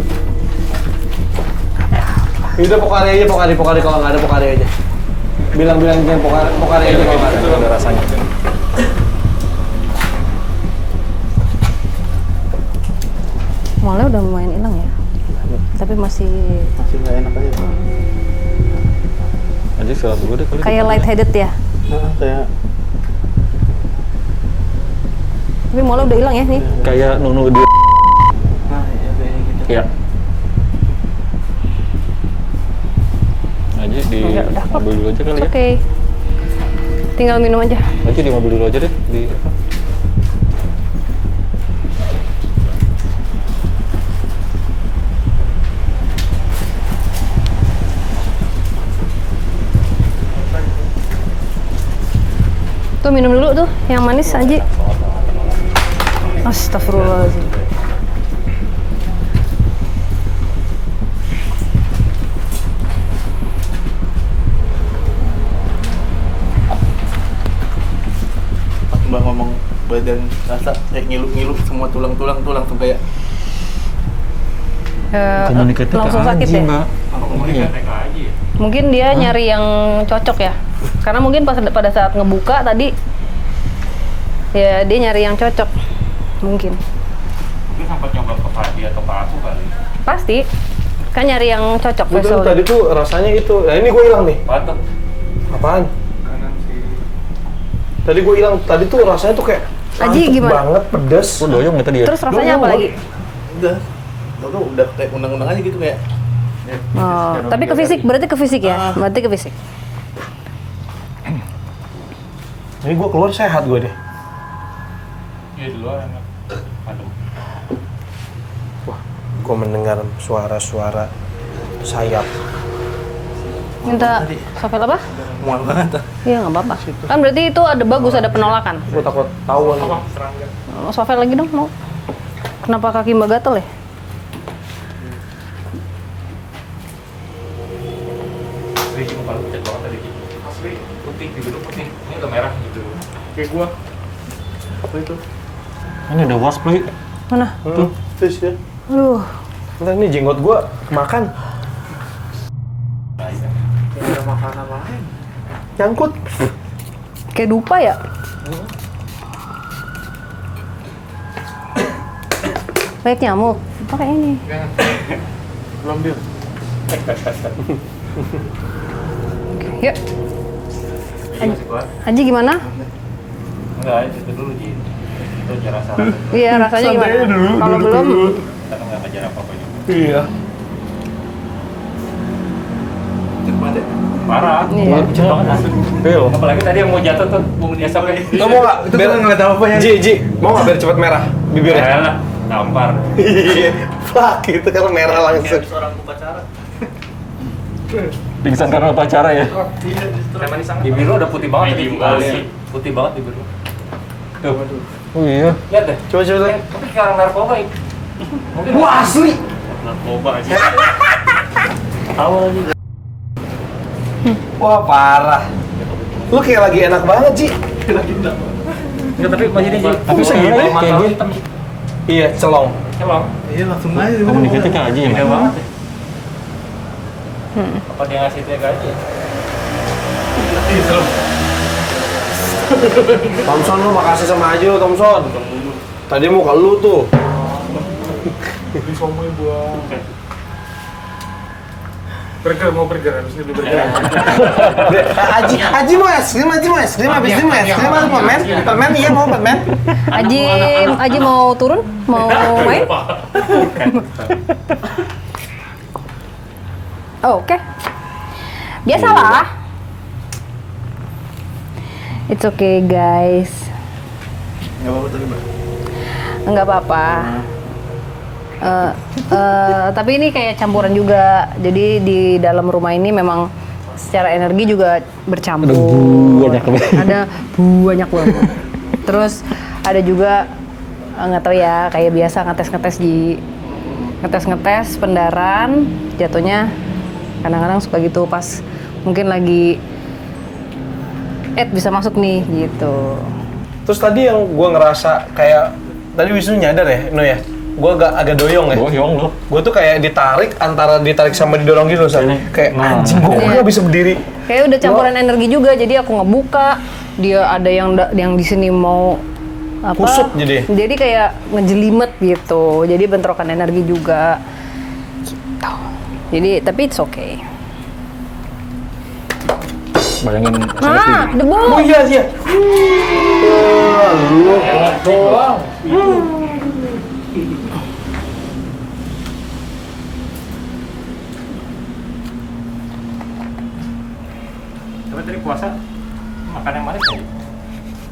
Udah Pokari aja, Pokari kalau nggak ada Pokari aja. Bilang jangan Pokari aja kalau nggak ada. Ada rasanya. Mualnya udah lumayan hilang ya. Tapi masih nggak enak aja. Aja istirahat dulu deh kali. kayak light headed ya. Kayak Tapi mualnya udah hilang ya nih. Kayak Nunu dia. Iya. Aja di Udah kok. mobil dulu aja kali ya. Oke. Tinggal minum aja. Aja di mobil dulu aja deh. Di apa? Tuh minum dulu tuh yang manis Anji. Astagfirullahaladzim. Mbak ngomong badan rasa kayak ngilu-ngilu semua tulang-tulang tuh langsung kayak Komunikatif langsung sakit ya? Mbak. Iya. TK aja ya. Mungkin dia nyari yang cocok ya. Karena mungkin pada saat ngebuka tadi ya dia nyari yang cocok. Mungkin. Mungkin sempat nyoba ke Fadi atau ke Aku kali. Pasti. Kan nyari yang cocok betul besok. tadi tuh rasanya itu. Nah ini gue hilang nih. Batuk. Apaan? Kanan sih. Tadi gue hilang. Tadi tuh rasanya tuh kayak Aji, mantep gimana? banget, pedes. Lu doyong nggak tadi ya? Terus rasanya apa lagi? udah tau udah kayak undang-undang aja gitu kayak Oh, tapi ke fisik, berarti ke fisik ya? Berarti ke fisik. Ini gue keluar sehat gue deh. Iya di luar enak. Adem. Wah, gue mendengar suara-suara sayap. Minta sovel apa? mual banget. Iya nggak apa-apa. Kan berarti itu ada bagus, ada penolakan. Gue takut tahu nih. Serangga. Sovel lagi dong mau. Kenapa kaki Mbak gatel ya? Riki muka lu pucat banget tadi. Asli putih, bibir lu putih. Ini udah merah gitu. Kayak gua. Apa itu? Ini ada wasp lagi. Mana? Tuh, terus ya. Aduh. Ntar nih jenggot gue kemakan. Ada makanan lain. Nyangkut. Kayak dupa ya? Baik nyamuk. Pakai ini. Belum dia. Yuk. Masih kuat? Aji gimana? Enggak, itu dulu Ji. Itu cara saran. Iya, rasanya gimana? Kalau belum, Kita kan nggak ngajar apa-apa juga. Iya. Cepat deh. Parah. Iya. Cepet banget asli. Bel. Apalagi tadi yang mau jatuh tuh, mau diasapin. Lo mau nggak? Itu kan nggak tahu apa ya. Ji, mau nggak biar cepet merah bibirnya? Ya lah, tampar. Iya, fuck itu kan merah langsung. Seorang upacara. Pingsan karena upacara ya. Bibir lu udah putih banget tadi. Putih banget bibir lu. Tuh. Oh iya. Lihat deh. Coba lihat. Tapi kayak orang narkoba ya. Mungkin Wah asli. narkoba aja. Tahu lagi. Wah parah. Lu kayak lagi enak banget Ji. Enggak, tapi masih di Tapi segini kayak gitu. Iya, celong. Emang. Iya langsung aja. Kamu dikit kayak aja ya. Beda Mas? banget ya. Apa dia ngasih dia gaji? Thompson lu makasih sama aja lo Thompson. Tadi mau ke lu tuh. Ini somai buah. Burger, mau burger, habis ini beli burger. Aji mau es krim, habis ini mau es krim atau permen? Permen iya mau permen. Aji mau turun? Mau main? Oh, oke. Biasalah. It's okay, guys. Nggak apa-apa tadi Mbak. Enggak apa-apa. Tapi ini kayak campuran juga. Jadi di dalam rumah ini memang secara energi juga bercampur. Banyak banget. Ada banyak banget. Terus ada juga nggak tahu ya, kayak biasa ngetes pendaran, jatuhnya kadang-kadang suka gitu pas mungkin lagi bisa masuk nih gitu. Terus tadi yang gua ngerasa kayak tadi Wisnu nyadar ya, No ya. Gua agak doyong ya. Boyong lo. Gua tuh kayak ditarik antara ditarik sama didorong gitu loh. Kayak anjing gua Iya. nggak bisa berdiri. Kayak udah campuran energi juga, jadi aku ngebuka, dia ada yang di sini mau apa? Kusut jadi. Jadi kayak ngejelimet gitu. Jadi bentrokan energi juga. Gitu. Jadi tapi it's okay. Bayangin Debu. Oh iya iya. Lu Tapi tadi puasa makan yang manis tadi.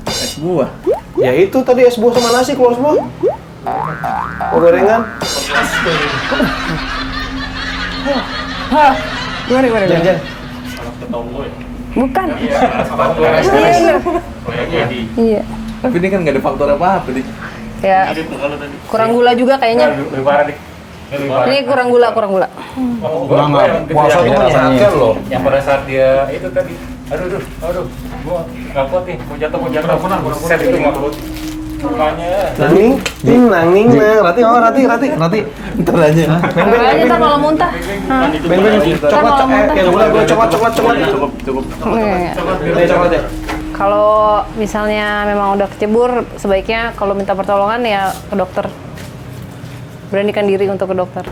Es buah. ya itu tadi es buah sama nasi keluar semua. Oh, gorengan. Gimana? Jangan. Kalau ketemu ya. Bukan. Sepatu Iya bener. jadi. Iya. Tapi ini kan nggak ada faktor apa-apa nih. Ya kurang gula juga kayaknya. Lebih parah nih. Lebih parah. Ini kurang gula. Gua yang Puasa tuh menyehatkan loh. yang pada saat dia itu tadi, aduh, gua nggak kuat nih, mau jatuh, set itu nggak kuat. Makanya, Nanging, Rati. Ntar aja. Kayaknya ntar malah muntah. Hah? Coklat, yang gula coklat. Cukup. Iya. Ini coklat ya. Kalau misalnya memang udah kecebur, sebaiknya kalau minta pertolongan ya ke dokter. Beranikan diri untuk ke dokter.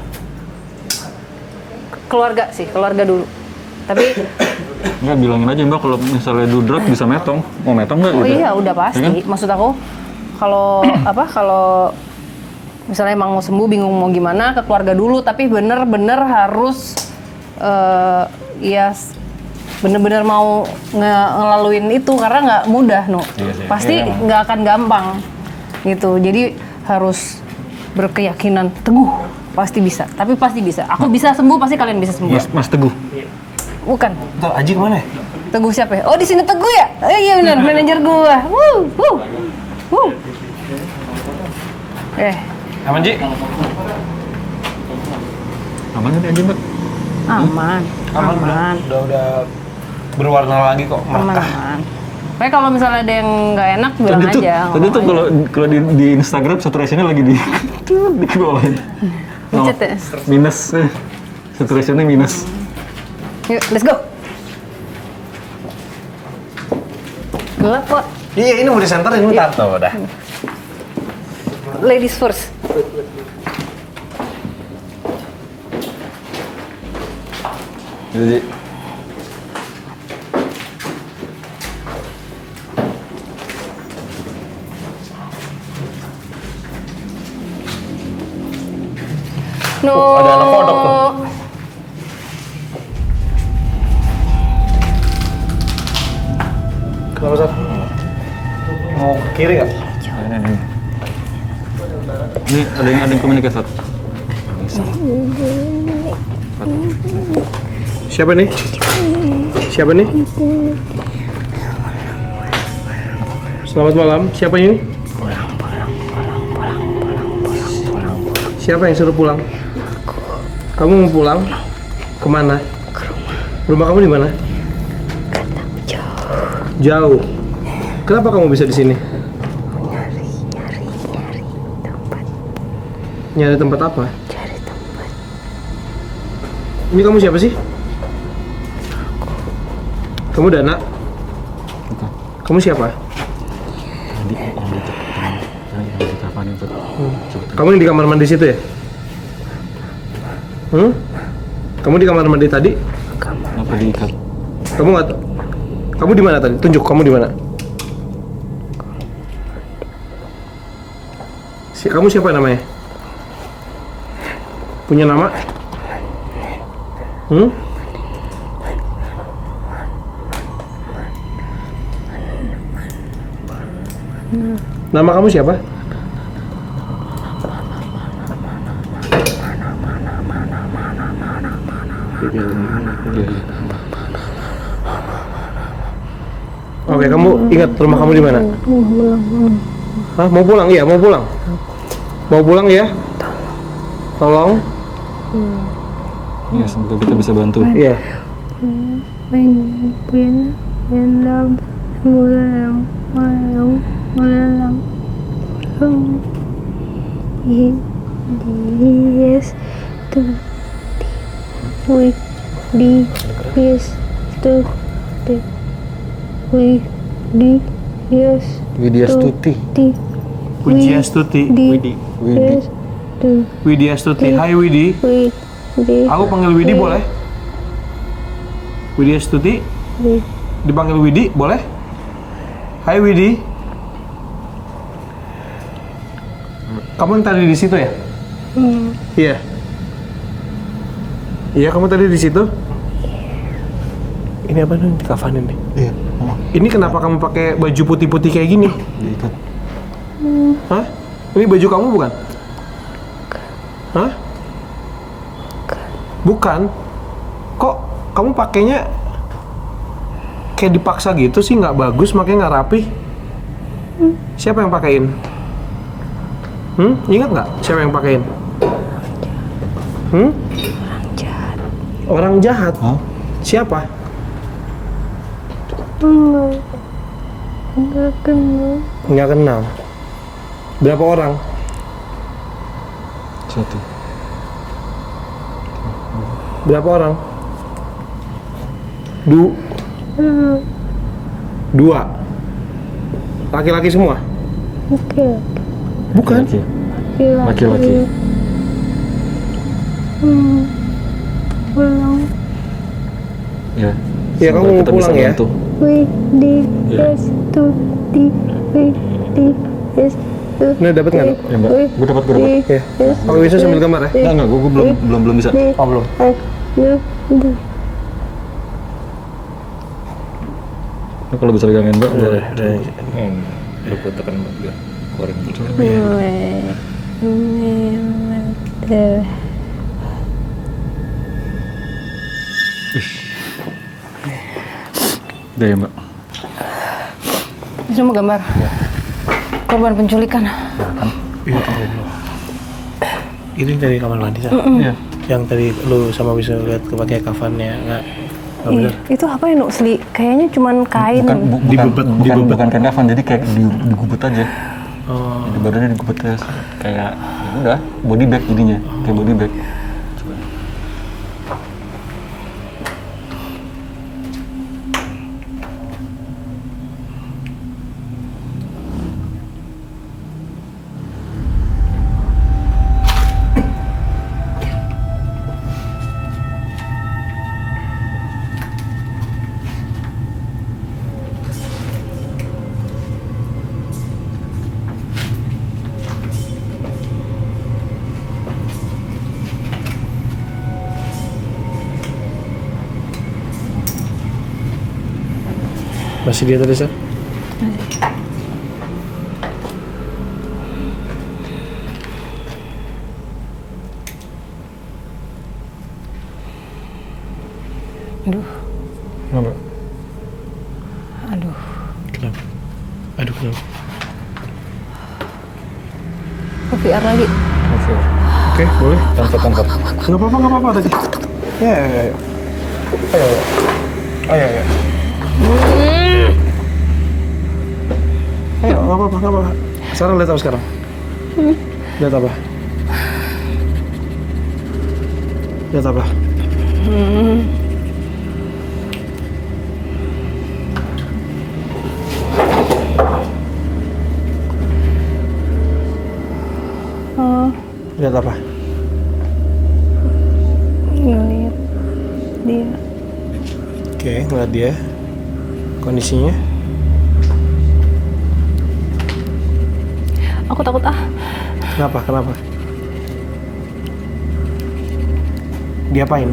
Keluarga dulu. Tapi Enggak, bilangin aja Mbak kalau misalnya dudrak bisa metong. Mau metong nggak? oh gitu? iya udah pasti. Ya kan? Maksud aku kalau misalnya emang mau sembuh bingung mau gimana ke keluarga dulu, tapi bener-bener harus bener-bener mau ngelaluin itu karena nggak mudah Iya sih, pasti iya emang. nggak akan gampang gitu. Jadi harus berkeyakinan teguh pasti bisa. Aku bisa sembuh, pasti kalian bisa sembuh. Mas Teguh. Bukan Bentar, Aji kemana ya? Teguh siapa ya? Oh di sini Teguh ya? Oh iya benar, manajer gua. Aman Ji? Aman kan aja Mbak? Aman. Udah berwarna lagi kok. Aman. Pokoknya kalau misalnya ada yang nggak enak bilang Tadi tuh, aja. tadi tuh kalau di Instagram saturationnya lagi di bawain. Dicet ya? Minus, saturationnya minus. Yuk, let's go. Gelap kok. Iya, ini mau disenterin bentar tuh udah. Ladies first. Jadi No. ada anak kodok tuh. Kenapa, Sar? Mau ke kiri nggak? ini ada yang komunikasi. Siapa nih? Siapa nih? Selamat malam. Siapa ini? Siapa yang suruh pulang? Kamu mau pulang? Kemana? Ke rumah. Rumah kamu di mana? Jauh. Kenapa kamu bisa di sini? Nyari tempat apa? Cari tempat. Ini kamu siapa sih? Kamu Dana? Kamu siapa? Kamu yang di kamar mandi situ ya? Kamu di kamar mandi tadi? Kenapa diikat? Kamu nggak? Kamu di mana tadi? Tunjuk kamu di mana? Kamu siapa namanya? Punya nama? Nama kamu siapa? Oke, kamu ingat rumah kamu di mana? Hah, mau pulang? Iya, mau pulang. Mau pulang ya? Tolong. Ya, semoga kita bisa bantu. Iya. Widyastuti. Widyastuti. Widyastuti. Hai Widi. Aku panggil Widi boleh? Widyastuti. Dipanggil Widi boleh? Hai Widi. Kamu yang tadi di situ ya? Iya. Iya, kamu tadi di situ? Ini apa nih? Kafanin nih. Iya. Ini kenapa kamu pakai baju putih-putih kayak gini? Diikat. Hah? Ini baju kamu bukan? Hah? Bukan. Kok kamu pakainya kayak dipaksa gitu sih? Nggak bagus, makanya nggak rapi. Siapa yang pakein? Ingat nggak siapa yang pakein? Orang jahat. Orang jahat? Hah? Siapa? Enggak kenal. Nggak kenal. Berapa orang? Satu. Berapa orang? Dua. Laki-laki semua? Oke. Bukan. Laki-laki. Pulang. Ya. Ya, kamu mau kita pulang bisa ya? bantu. Widyastuti. Ini dapat nggak? Ya, Mbak. Gue dapat. Ya. Kamu bisa sambil gambar ya? Enggak, gue belum bisa. Oh, belum. Lu kalau bisa pegangin, Mbak. Boleh. Lu putarkan biar keluarin gitu. Udah ya, Mbak. Cuma gambar. Korban penculikan. Itu yang dari kamar mandi, Sa? Iya. Yang tadi lu sama bisa lihat pakai kafannya, nggak bener? Itu apa ya, Nuk? Kayaknya cuman kain. Bukan kain kafan, jadi kayak digubet aja. Oh. Jadi badannya digubet kayak ya udah body bag jadinya, kayak body bag. Masih dia tadi, Sar? Aduh, Kenapa? aduh. Kenapa? Aduh, kenapa? VR lagi. Oke, boleh. Tanpa. Nggak apa-apa tadi. Ya. Ayo. Ayo, nggak apa-apa. Sekarang lihat apa sekarang? Lihat apa? Lihat apa? Lihat apa? Ngeliat dia. Oke, ngeliat dia. Kondisinya? Aku takut Kenapa? Diapain?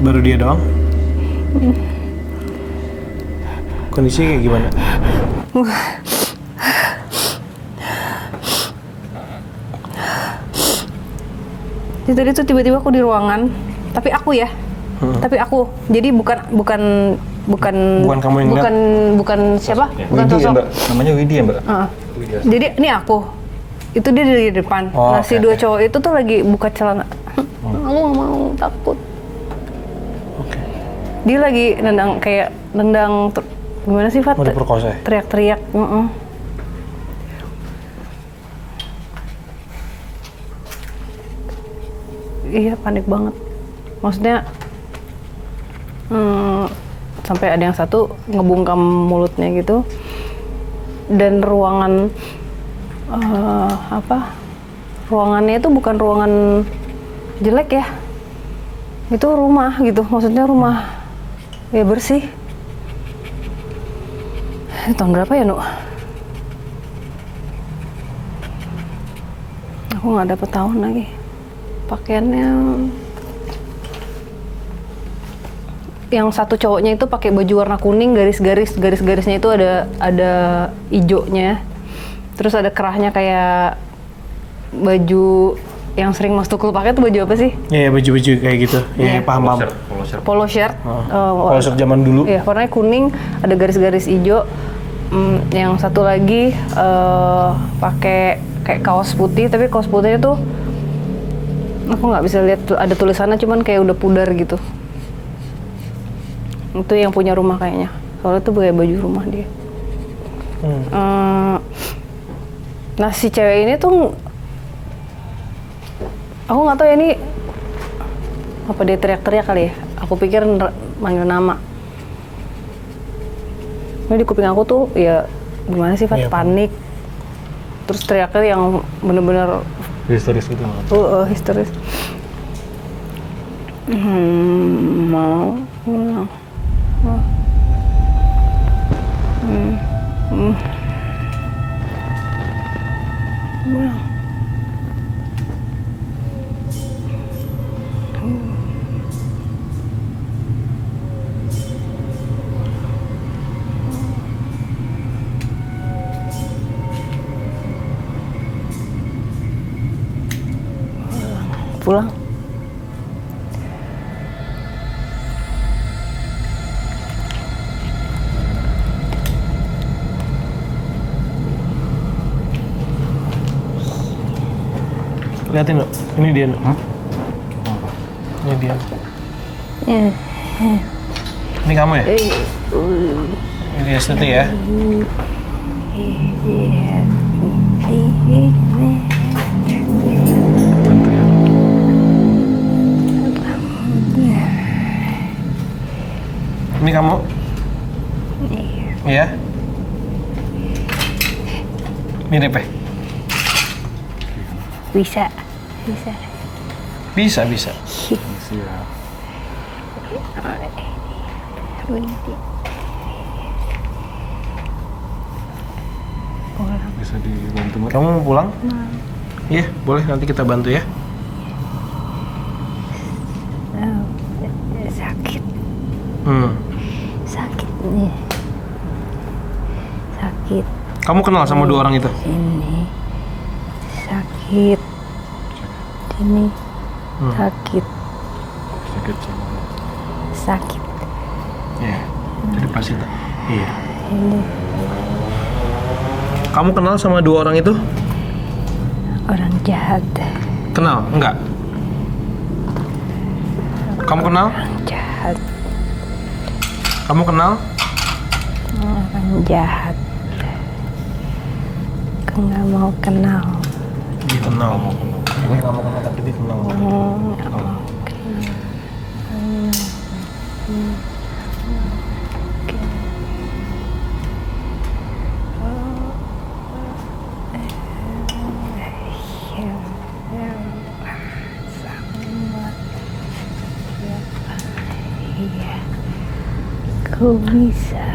Baru dia doang? Kondisinya kayak gimana? Jadi tadi tuh tiba-tiba aku di ruangan, tapi aku ya. Tapi aku. Jadi bukan kamu yang lihat? bukan siapa? Bukan Widi ya, sosok. Mbak? Namanya Widi ya, Mbak? Jadi ini aku. Itu dia dari depan. Oh, nah, si oke, dua oke. cowok itu tuh lagi buka celana. Aku nggak mau, takut. Oke. Dia lagi gimana sih, Fat? Mau diperkosa ya? Teriak-teriak. Iya, panik banget. Maksudnya sampai ada yang satu ngebungkam mulutnya gitu. Dan ruangan ruangannya itu bukan ruangan jelek ya. Itu rumah gitu. Maksudnya rumah ya bersih. Tahun berapa ya, Nuk? Aku nggak dapet tahun lagi. Pakaiannya yang satu cowoknya itu pakai baju warna kuning, garis-garisnya itu ada ijonya. Terus ada kerahnya kayak baju yang sering Mas Tukul pakai tuh baju apa sih? Iya, baju-baju kayak gitu. Iya, paham. Polo shirt. Polo shirt zaman dulu. Iya, warnanya kuning, ada garis-garis ijo. Yang satu lagi pakai kayak kaos putih, tapi kaos putihnya tuh aku nggak bisa lihat ada tulisannya, cuman kayak udah pudar gitu. Itu yang punya rumah kayaknya. Soalnya tuh kayak baju rumah dia. Nah, si cewek ini tuh aku nggak tahu ya, ini apa dia teriak-teriak kali ya. Aku pikir manggil nama. Ini di kuping aku tuh ya gimana sih, Fat? Iya, Panik. Terus teriaknya yang bener-bener Histeris gitu. histeris. Mau pulang. Pulang. Pulang. Lihatin, Nuk. Ini dia, Nuk. Ini dia. Ini kamu ya? Ini dia Stuti ya? Ini kamu? Iya. Mirip ya? Bisa. Bisa. Bisa dibantu, Mbak? Kamu mau pulang? Iya, boleh. Nanti kita bantu ya. Sakit. Hmm. Sakit nih. sakit Kamu kenal sama dua orang itu? ini, sakit ini, sakit sakit Iya. Jadi pasti tak. Iya. ini, Kamu kenal sama dua orang itu? orang jahat, Kenal? Enggak. Kamu kenal? jahat, Kamu kenal? orang jahat. Aku nggak mau kenal. Dia kenal. Ini kamu kenal tapi dia kenal. Nggak mau. Ku bisa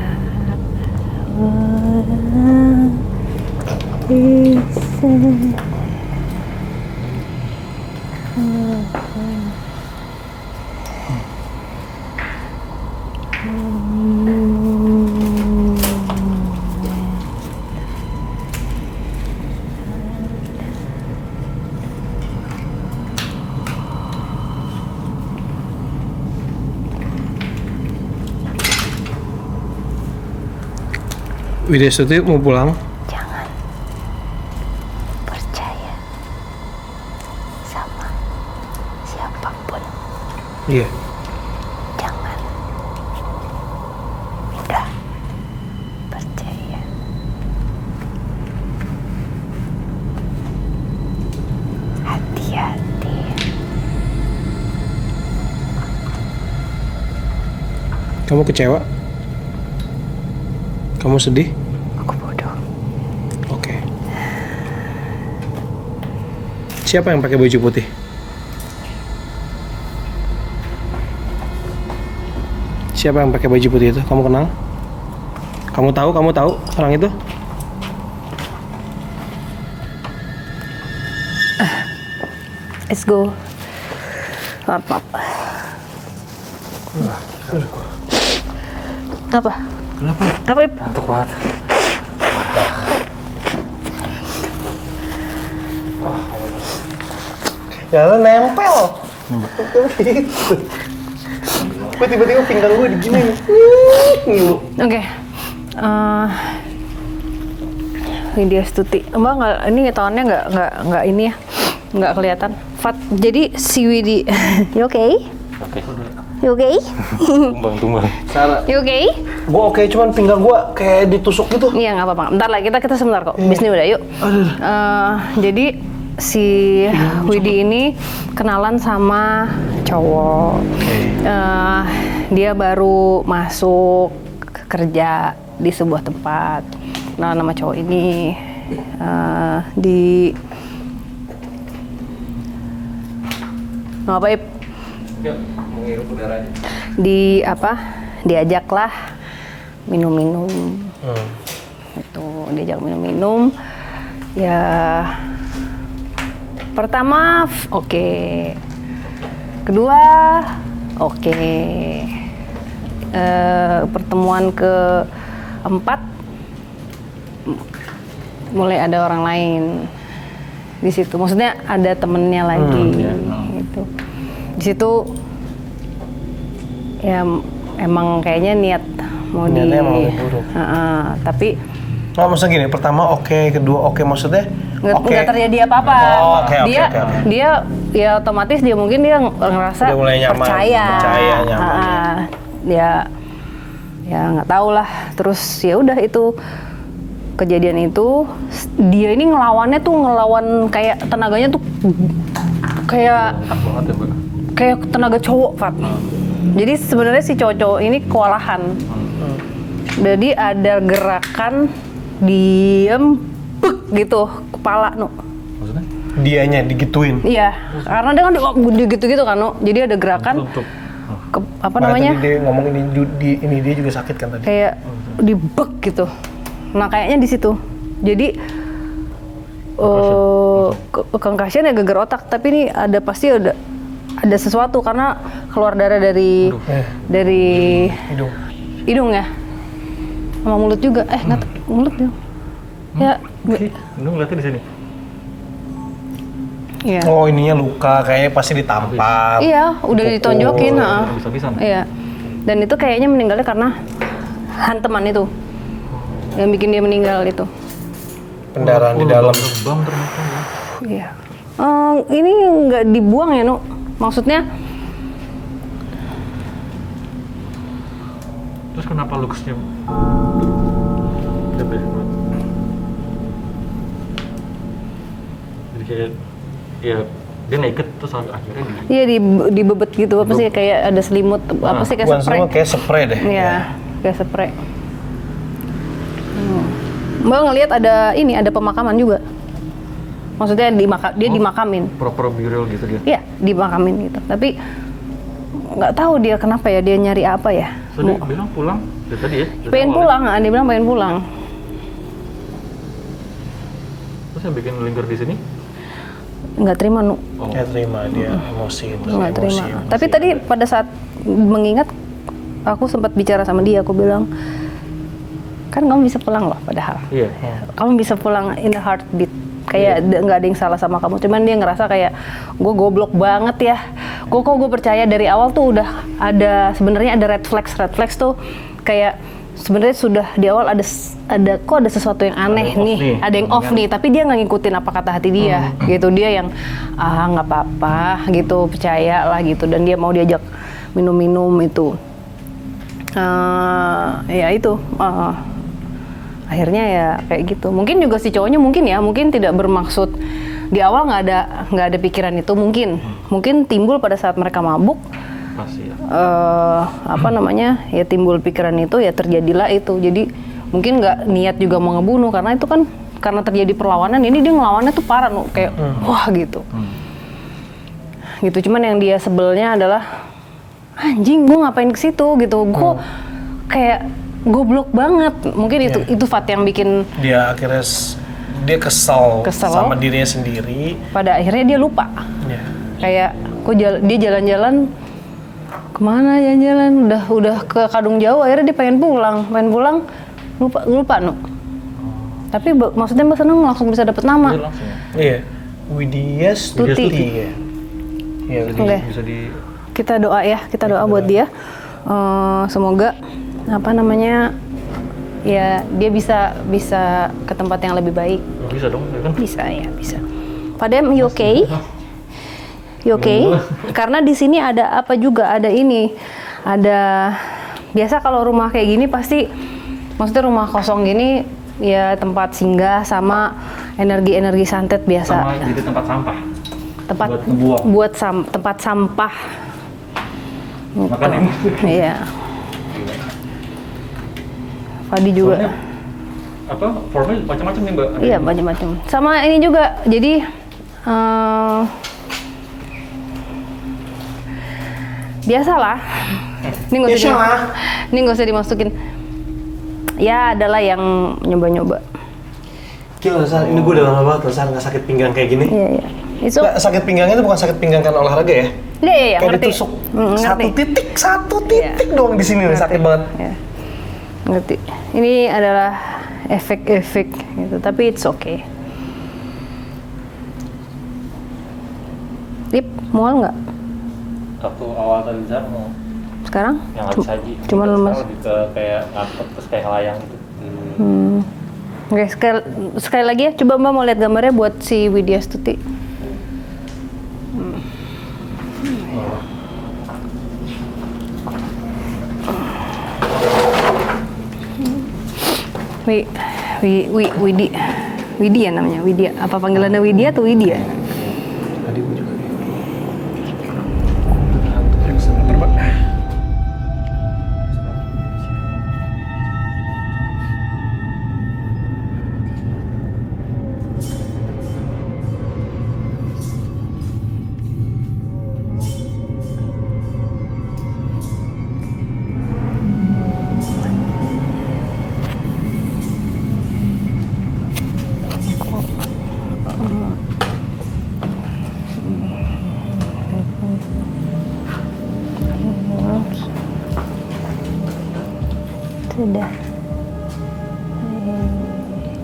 Widya Stuti mau pulang? jangan percaya sama siapapun. Iya. Jangan mudah percaya. Hati-hati. Kamu kecewa? Kamu sedih? Aku bodoh. Oke. Siapa yang pakai baju putih? Siapa yang pakai baju putih itu? Kamu kenal? Kamu tahu orang itu? Let's go. Apa? Apa? Kenapa? Apa? Ip? Ngantuk banget. Ya lo nempel. Gue tiba-tiba pinggang gue digini. Oke. Widya Stuti. Mbak nggak, ini tahunnya nggak ini ya, nggak kelihatan. Fat. Jadi si Widi, you okay? You okay? Tumbang. Sarah, You okay? gue oke, cuman pinggang gue kayak ditusuk gitu. Iya nggak apa-apa. Bentar lagi kita sebentar kok. Bisnis udah yuk. Jadi si Widi ini kenalan sama cowok. Dia baru masuk kerja di sebuah tempat. Kenalan sama cowok ini di apa Ip? Yuk, menghirup udaranya. Di apa? Diajaklah minum-minum. Itu diajak minum-minum. Ya pertama oke. Kedua oke. Pertemuan keempat mulai ada orang lain di situ. Maksudnya ada temennya lagi gitu. Di situ ya emang kayaknya niat mau Niatnya emang lebih buruk. Tapi Oh, maksudnya gini, pertama oke, kedua oke, maksudnya nggak terjadi apa-apa. Oh, oke. Dia ya otomatis dia mungkin dia ngerasa Udah mulai nyaman, percaya nyaman. Ya nggak tahu lah. Terus ya udah itu kejadian itu dia ini ngelawannya tuh ngelawan kayak tenaganya tuh kayak Banget ya, Mbak. kayak tenaga cowok, Fat. Jadi sebenarnya si cowok ini kewalahan. Jadi ada gerakan diem bek gitu kepala nu. Maksudnya? Dianya digituin. Iya, karena dia kan gitu-gitu kan, nu. Jadi ada gerakan apa namanya? Tadi dia ngomong ini dia juga sakit kan tadi. Kayak dibek gitu. Nah, kayaknya di situ. Jadi concussion ya geger otak, tapi ini pasti ada sesuatu karena keluar darah dari Hidung. hidung ya. Sama mulut juga. Nggak mulut ya. Ya, Lu ngeliatnya di sini. iya. Oh ininya luka, kayaknya pasti ditampar. Iya, udah ditonjokin, heeh. Habis-habisan. Iya. Dan itu kayaknya meninggalnya karena hanteman itu. Yang bikin dia meninggal itu. Pendarahan di dalam. Lebam ternyata ya. Iya. Ini nggak dibuang ya, Nu? Maksudnya Terus kenapa looks-nya the best banget? Jadi kayak ya dia naked terus akhirnya di iya dibebet gitu, apa sih kayak ada selimut, apa sih kayak Bukan spray. semua kayak spray deh. Iya, kayak spray. Mbak ngelihat ada pemakaman juga. Maksudnya dia dimakamin. proper burial gitu dia. Iya, dimakamin gitu. Tapi nggak tahu dia kenapa ya, dia nyari apa ya. So, dia bilang pulang dari tadi ya? dari Pengen awal pulang, dia bilang pengen pulang. Terus yang bikin linger di sini? Nggak terima, Nu. Ya terima dia emosi itu. Nggak terima. Tapi tadi pada saat mengingat, aku sempat bicara sama dia, aku bilang, kan kamu bisa pulang loh padahal. Iya. Kamu bisa pulang in a heartbeat. Kayak nggak ada yang salah sama kamu. Cuman dia ngerasa kayak, gue goblok banget ya. Gue percaya dari awal tuh udah ada, sebenarnya ada red flags tuh kayak sebenarnya sudah di awal ada kok ada sesuatu yang aneh nih, ada yang off nih, tapi dia nggak ngikutin apa kata hati dia, gitu. Dia yang nggak apa-apa gitu, percaya lah gitu, dan dia mau diajak minum-minum itu. Ya itu, akhirnya ya kayak gitu. Mungkin juga si cowoknya mungkin tidak bermaksud di awal, nggak ada pikiran itu, mungkin timbul pada saat mereka mabuk. Pasti ya. Ya timbul pikiran itu, ya terjadilah itu. Jadi mungkin nggak niat juga mau ngebunuh, karena itu kan karena terjadi perlawanan. Ini dia ngelawannya tuh parah, Nu, kayak wah gitu. Gitu. Cuman yang dia sebelnya adalah anjing, gue ngapain ke situ gitu. Gue kayak goblok banget. Mungkin itu Fat yang bikin Dia akhirnya dia kesal sama dirinya sendiri. Pada akhirnya dia lupa. Ya. Kayak dia jalan-jalan kemana, jalan-jalan udah ke Kadung Jawa, akhirnya dia pengen pulang lupa Nu. Tapi maksudnya Mbak seneng langsung bisa dapet nama. Iya langsung ya. Iya. Widya Stuti. Iya. Oke. Bisa di Kita doa buat dia. Semoga ya dia bisa ke tempat yang lebih baik. bisa dong, ya kan? Bisa. Padahal you okay? You okay? Karena di sini ada apa juga, ada biasa kalau rumah kayak gini pasti, maksudnya rumah kosong gini ya tempat singgah sama energi santet biasa. Sama jadi tempat sampah. Tempat buat ngebuang. tempat sampah. Makan ini. Iya. Padi juga. Formnya, formnya macam-macam nih, Mbak. Iya, macam-macam. Sama ini juga. Jadi biasalah. Ini nggak usah dimasukin. Ya, adalah yang nyoba-nyoba. Gila, San, ini gue udah lama banget loh, San, nggak sakit pinggang kayak gini. Iya. Itu Sakit pinggangnya itu bukan sakit pinggang karena olahraga ya? iya, Kayak ngerti. ditusuk Ngerti. satu titik doang di sini, sakit banget. Ya. Ngerti. Ini adalah efek-efek gitu, tapi it's okay. Lip, mual nggak? Waktu awal tadi Zar mau Sekarang? yang habis haji. Cuma lemes. Lebih ke kayak ngapet terus kayak layang gitu. Oke, sekali lagi ya, coba Mbak mau lihat gambarnya buat si Widya Stuti. Widya namanya, Widya. Apa panggilannya Widya atau Widya? Tadi gue juga. Sudah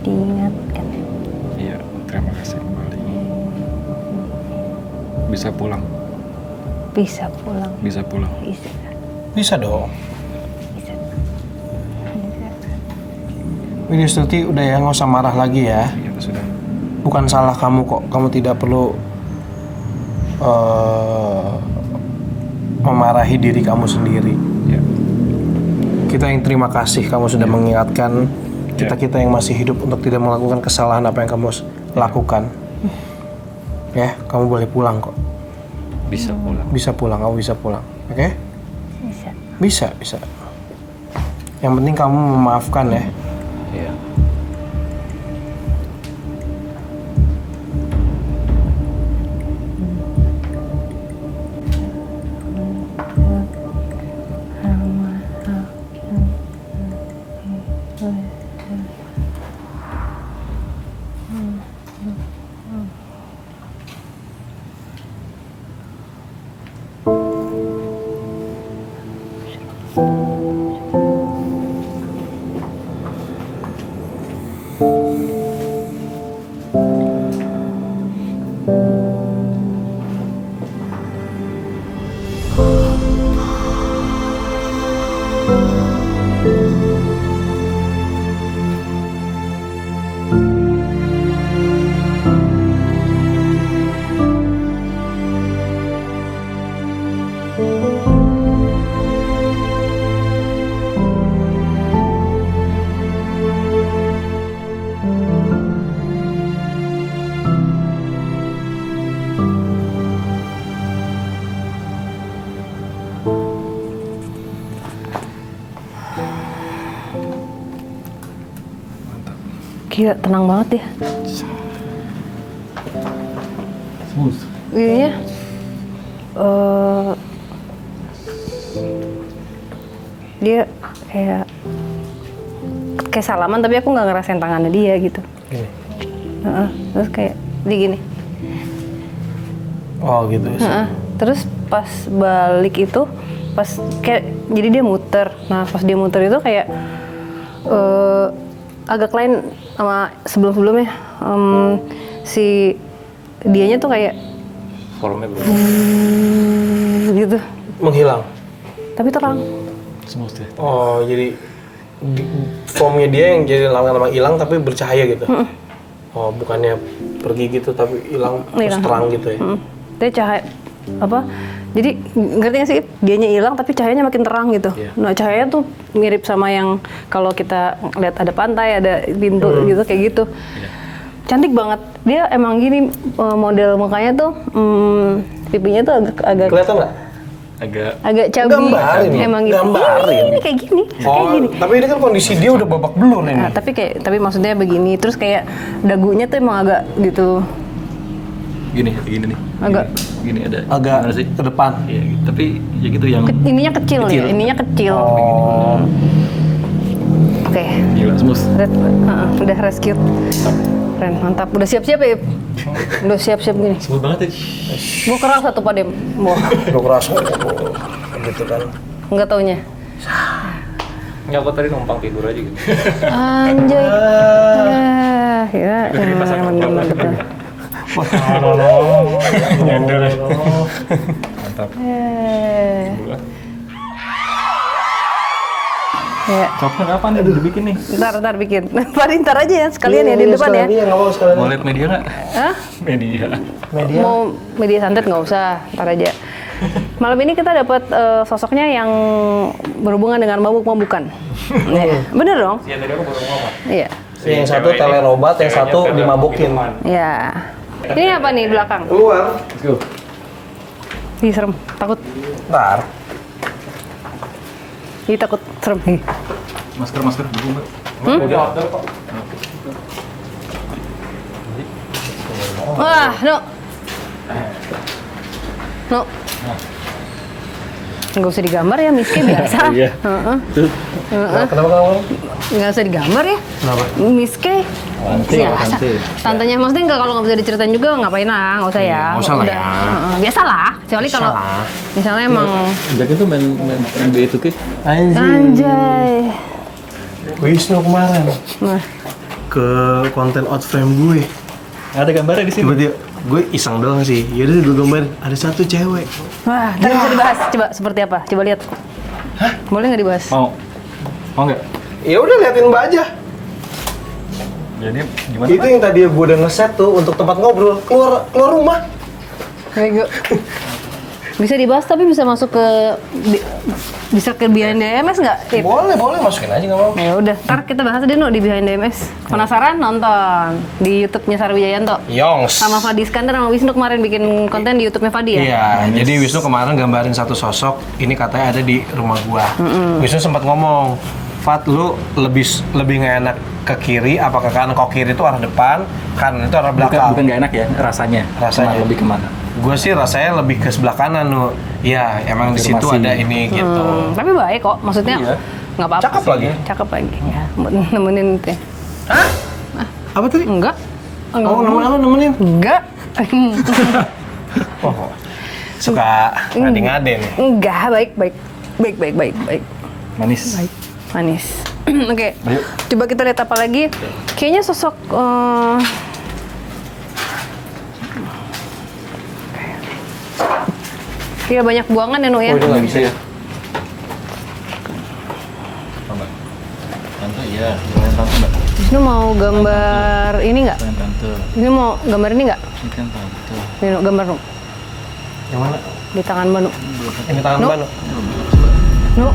diingat. bisa pulang. Bisa pulang. Bisa pulang. Bisa. Bisa dong. Bisa. Widya Stuti, udah ya, nggak usah marah lagi ya. Iya, sudah. Bukan salah kamu kok. Kamu tidak perlu memarahi diri kamu sendiri. Ya. Kita yang terima kasih kamu sudah mengingatkan kita-kita yang masih hidup untuk tidak melakukan kesalahan apa yang kamu lakukan. Ya, kamu boleh pulang kok. Bisa pulang. Bisa pulang, kamu bisa pulang. Oke? Bisa. Bisa. Yang penting kamu memaafkan ya. Iya. Gila, tenang banget ya. Smooth. Ininya dia kayak salaman tapi aku nggak ngerasain tangannya dia gitu. Gini. Terus kayak dia gini. Oh gitu ya. Terus pas balik itu pas kayak jadi dia muter. Nah pas dia muter itu kayak agak lain sama sebelum-sebelumnya. Si dianya tuh kayak Formnya berubah. gitu. Menghilang. Tapi terang. Smooth ya. Oh, jadi formnya dia yang jadi lama-lama hilang tapi bercahaya gitu. Oh, bukannya pergi gitu tapi hilang terus Hilang. terang gitu ya. Dia cahaya apa? Jadi ngerti nggak sih? Dianya hilang tapi cahayanya makin terang gitu. Iya. Nah cahayanya tuh mirip sama yang kalau kita lihat ada pantai, ada pintu gitu kayak gitu. Iya. Cantik banget. Dia emang gini model mukanya tuh pipinya tuh agak Kelihatan nggak? agak cabi. Gambarin. Emang gitu. Gambarin. Ini kayak gini, kayak Oh, gini. tapi ini kan kondisi dia udah babak belur ini. Nah, tapi maksudnya begini, terus kayak dagunya tuh emang agak gitu. Gini nih. Agak. Gini ada. Agak Gimana sih? ke depan. Iya, gitu. Tapi ya gitu yang Ininya kecil ya, ininya kecil. Oh. Oke. gila smooth. Udah rescue. Keren, mantap. Udah siap-siap ya? Udah siap-siap gini. Smooth banget ya. Gua keras satu Pak Dem. Wah, Udah keras gitu kan. nggak taunya. Nggak, aku tadi numpang tidur aja gitu. Anjay. Ya, bener-bener. Mantap. Ya, Coknya kapan nih udah dibikin nih? ntar bikin. Ntar aja ya, sekalian ya di depan ya. Iya, nggak mau sekalian. Mau lihat media nggak? Hah? Media. Mau media santet nggak usah, ntar aja. Malam ini kita dapat sosoknya yang berhubungan dengan mabuk-mabukan. Ya, bener dong? Iya, tadi aku baru ngomong. Iya. Yang satu telerobat, yang satu dimabukin. Ya. Ini apa nih belakang? Keluar. Let's go. Ih, serem. Takut. Ntar. Ih, takut. Serem. Ih. Masker dulu mbak. Udah order kok. Wah, no. No. Nggak usah digambar ya, miskin biasa. Iya. Kenapa kamu? Nggak usah digambar ya. Kenapa? Miske. Biasa. Tante. Tantenya maksudnya nggak, kalau nggak bisa diceritain juga ngapain lah, nggak usah ya. Nggak usah lah Udah. ya. Biasa lah. Kecuali kalau Biasa. misalnya emang Jack itu main NBA 2K. anjay. Wisnu kemarin Nah, ke konten out frame gue. Ada gambarnya di sini. Tiba-tiba gue iseng doang sih. Yaudah gue gambarin ada satu cewek. Wah, ntar bisa dibahas. Coba seperti apa? Coba lihat. Hah? Boleh nggak dibahas? Mau nggak? Ya udah liatin Mbak aja. Jadi gimana? Itu yang tadi gue udah ngeset tuh untuk tempat ngobrol. Keluar rumah. Bego. Bisa dibahas tapi bisa masuk ke bisa ke behind DMS nggak? Ip? Boleh masukin aja nggak mau. Ya udah, ntar kita bahas deh di behind DMS. Penasaran? Nonton di YouTube-nya Sarwi Jayanto. Yongs. Sama Fadi Iskandar sama Wisnu kemarin bikin konten di YouTube-nya Fadi ya? Iya, jadi Wisnu kemarin gambarin satu sosok, ini katanya ada di rumah gua. Wisnu sempat ngomong, Fat, lu lebih nggak enak ke kiri, apa ke kanan? Kok kiri itu arah depan, kanan itu arah belakang. Bukan nggak enak ya rasanya. Rasanya. Lebih kemana? Gue sih rasanya lebih ke sebelah kanan lu. Ya, emang di situ ada ini gitu. Tapi baik kok, maksudnya Iya. nggak apa-apa. Cakep sih. lagi. Cakep lagi. Ya, buat nemenin itu. Ya. Apa tadi? Enggak. Oh, nemenin. Enggak. Oh, suka ngade-ngade nih. Enggak, baik. Manis. Baik. Manis. Oke. Ayo. Coba kita lihat apa lagi. Kayaknya sosok Iya banyak buangan ya, Nu ya. Oh, itu nggak bisa ya? Mbak. Tante iya, doain tante Mbak. Wisnu mau gambar ini nggak? Doain tante. Ini mau gambar ini nggak? Ini kan tante. Ini Nu, gambar Nu. Yang mana? Di tangan Mbak Nu. Ini tangan No. Mbak, Nu. Nu.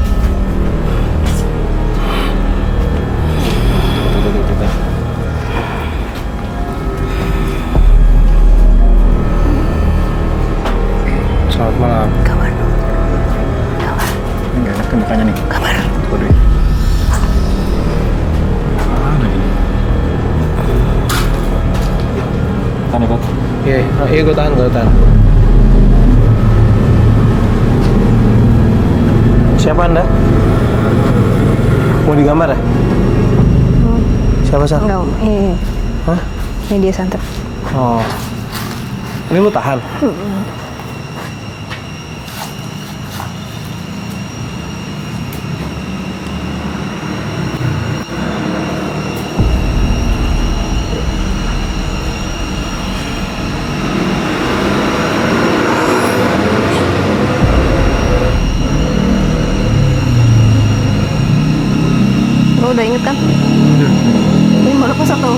Selamat malam. Gambar Nu. Ini nggak enak kan mukanya nih. Gambar. Waduh. Mana ini? Tahan ya, Pak. Iya, gue tahan. Siapa Anda? Mau digambar ya? Siapa Sar? Enggak, ini. Hah? Ini dia santet. Oh. Ini lu tahan? Lo udah inget kan? Ini mau lepas atau?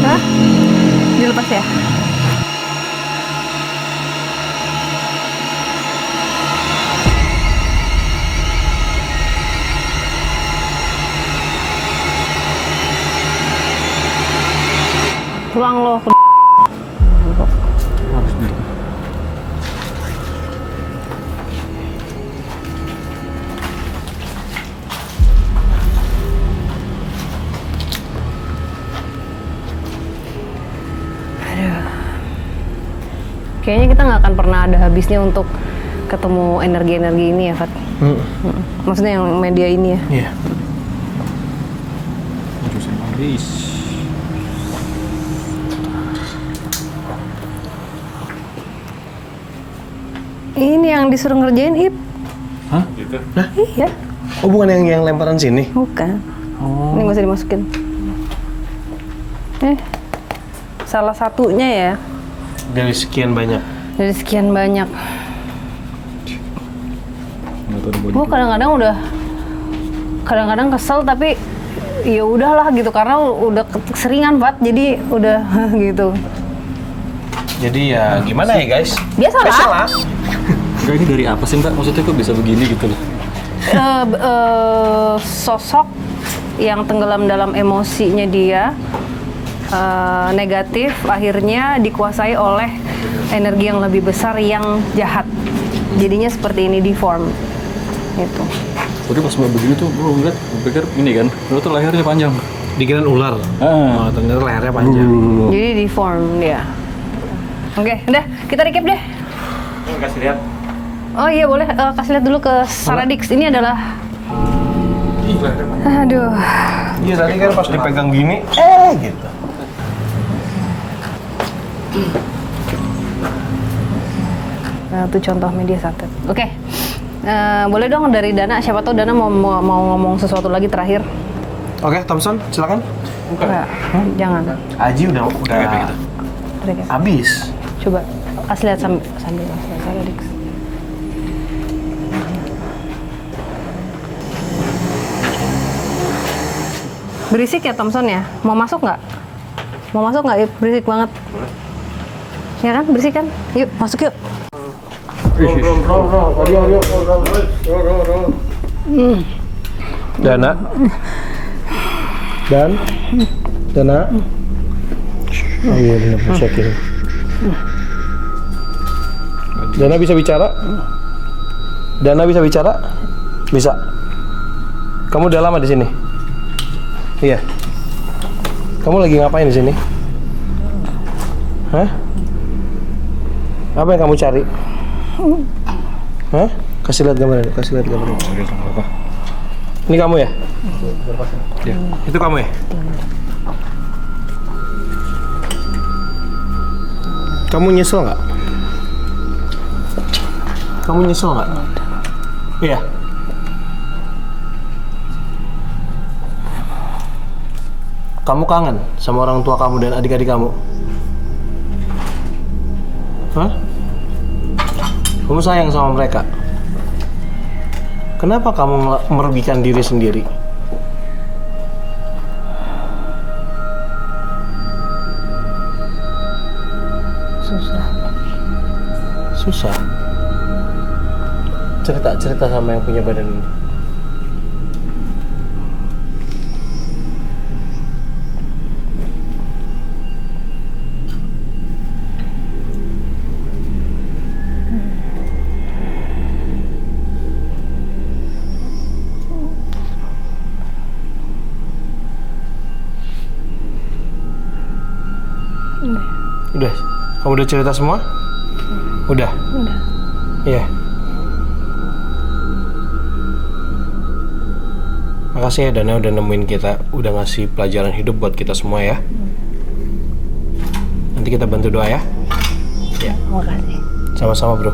Hah? Dilepas ya? Pulang lo. Kayaknya kita nggak akan pernah ada habisnya untuk ketemu energi-energi ini ya, Fat. Maksudnya yang media ini ya. Iya. Jurusan habis. Ini yang disuruh ngerjain, Ip. Hah? Gitu. Iya, Oh, bukan yang lemparan sini? bukan. Oh. Ini nggak usah dimasukin. Salah satunya ya, Dari sekian banyak. dari sekian banyak. Nggak tahu ada body. Gue kadang-kadang kesel tapi ya udahlah gitu karena udah keseringan, Pat. Jadi udah gitu. Jadi ya gimana ya guys? Biasalah. Enggak, ini dari apa sih Mbak? Maksudnya kok bisa begini gitu loh? Sosok yang tenggelam dalam emosinya dia, negatif, akhirnya dikuasai oleh energi yang lebih besar yang jahat. Jadinya seperti ini, deform. Gitu. Tadi pas Mbak begini tuh, gue ngeliat, gue pikir ini kan, lo tuh lehernya panjang. Dikirain ular. Oh, ternyata lehernya panjang. Jadi deform dia. Oke, udah kita recap deh. Ini kasih lihat. Oh iya boleh, kasih lihat dulu ke Saradix. Ini adalah, aduh, Iya tadi kan pas dipegang gini, gitu. nah, itu contoh media santet. Oke, boleh dong dari Dana. Siapa tahu Dana mau ngomong sesuatu lagi terakhir. Oke, Thompson, silakan. Enggak, jangan. Aji udah Recap. Abis. Coba kasih lihat sambil kasih lihat Dix. Berisik ya Thompson ya? Mau masuk nggak? Mau masuk nggak? Ya, berisik banget. Ya kan? Berisik kan? Yuk masuk yuk. Dana. Dana. Oh iya benar checking. Dana bisa bicara? Dana bisa bicara? Bisa. Kamu udah lama di sini? Iya. Kamu lagi ngapain di sini? Hah? Apa yang kamu cari? Hah? Kasih lihat gambarnya. Ini kamu ya? Ya. Itu kamu ya? Kamu nyesel nggak? Kamu nyesel nggak? Iya. Kamu kangen sama orang tua kamu dan adik-adik kamu? Hah? Kamu sayang sama mereka? Kenapa kamu merugikan diri sendiri? Susah. Cerita sama yang punya badan ini. Udah? Kamu udah cerita semua? Udah? Udah. Iya. Makasih ya Dana udah nemuin kita, udah ngasih pelajaran hidup buat kita semua ya. Nanti kita bantu doa ya. Ya, makasih. Sama-sama bro.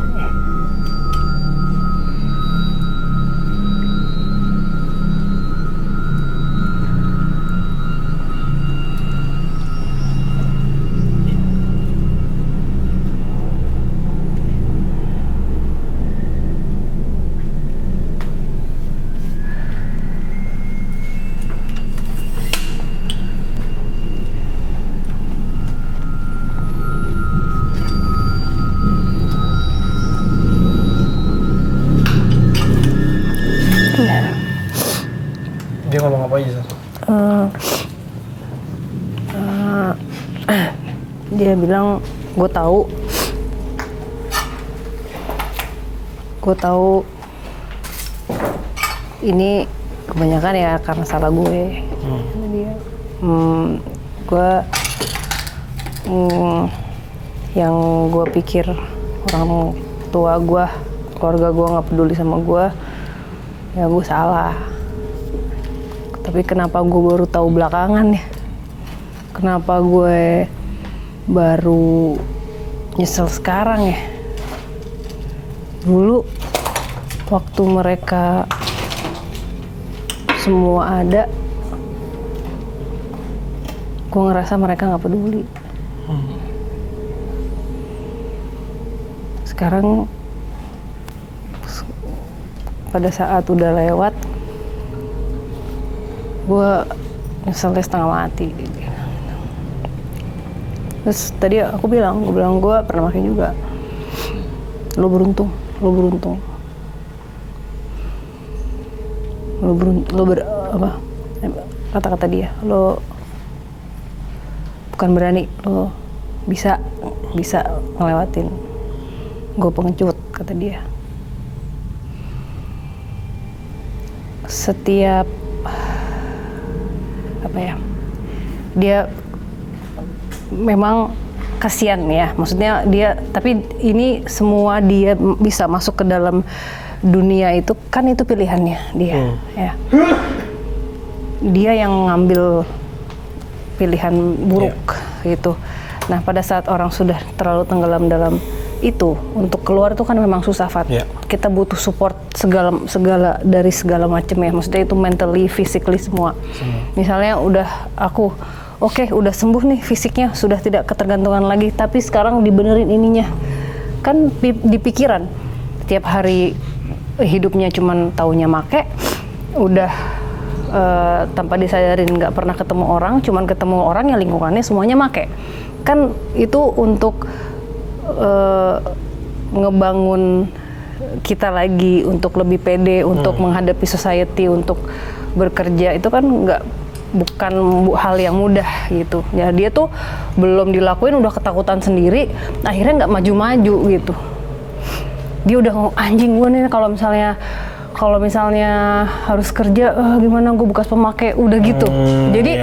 Dia ngomong apa aja? Dia bilang, gue tahu ini kebanyakan ya karena salah gue. Dia, yang gue pikir orang tua gue, keluarga gue nggak peduli sama gue, ya gue salah. Tapi kenapa gue baru tahu belakangan ya? Kenapa gue baru nyesel sekarang ya? Dulu waktu mereka semua ada, gue ngerasa mereka nggak peduli. Sekarang pada saat udah lewat, gue nyeselnya setengah mati. Terus tadi aku bilang, gue pernah makin juga. Lo beruntung. Kata-kata dia, lo bukan berani, lo bisa ngelewatin. Gue pengecut, kata dia. Setiap dia memang kasihan ya, maksudnya dia, tapi ini semua dia bisa masuk ke dalam dunia itu kan itu pilihannya dia. Ya. Dia yang ngambil pilihan buruk gitu. Nah pada saat orang sudah terlalu tenggelam dalam itu, untuk keluar itu kan memang susah, Fat. Kita butuh support segala dari segala macam ya, maksudnya itu mentally, physically semua. Misalnya udah aku oke, udah sembuh nih fisiknya, sudah tidak ketergantungan lagi, tapi sekarang dibenerin ininya. Kan di pikiran tiap hari hidupnya cuman taunya make, udah tanpa disadarin nggak pernah ketemu orang, cuman ketemu orang yang lingkungannya semuanya make. Kan itu untuk ngebangun kita lagi untuk lebih pede, untuk menghadapi society, untuk bekerja, itu kan bukan hal yang mudah gitu. Ya dia tuh belum dilakuin udah ketakutan sendiri, akhirnya nggak maju-maju gitu. Dia udah anjing gue nih kalau misalnya harus kerja, gimana gue bekas pemakai, udah gitu. Jadi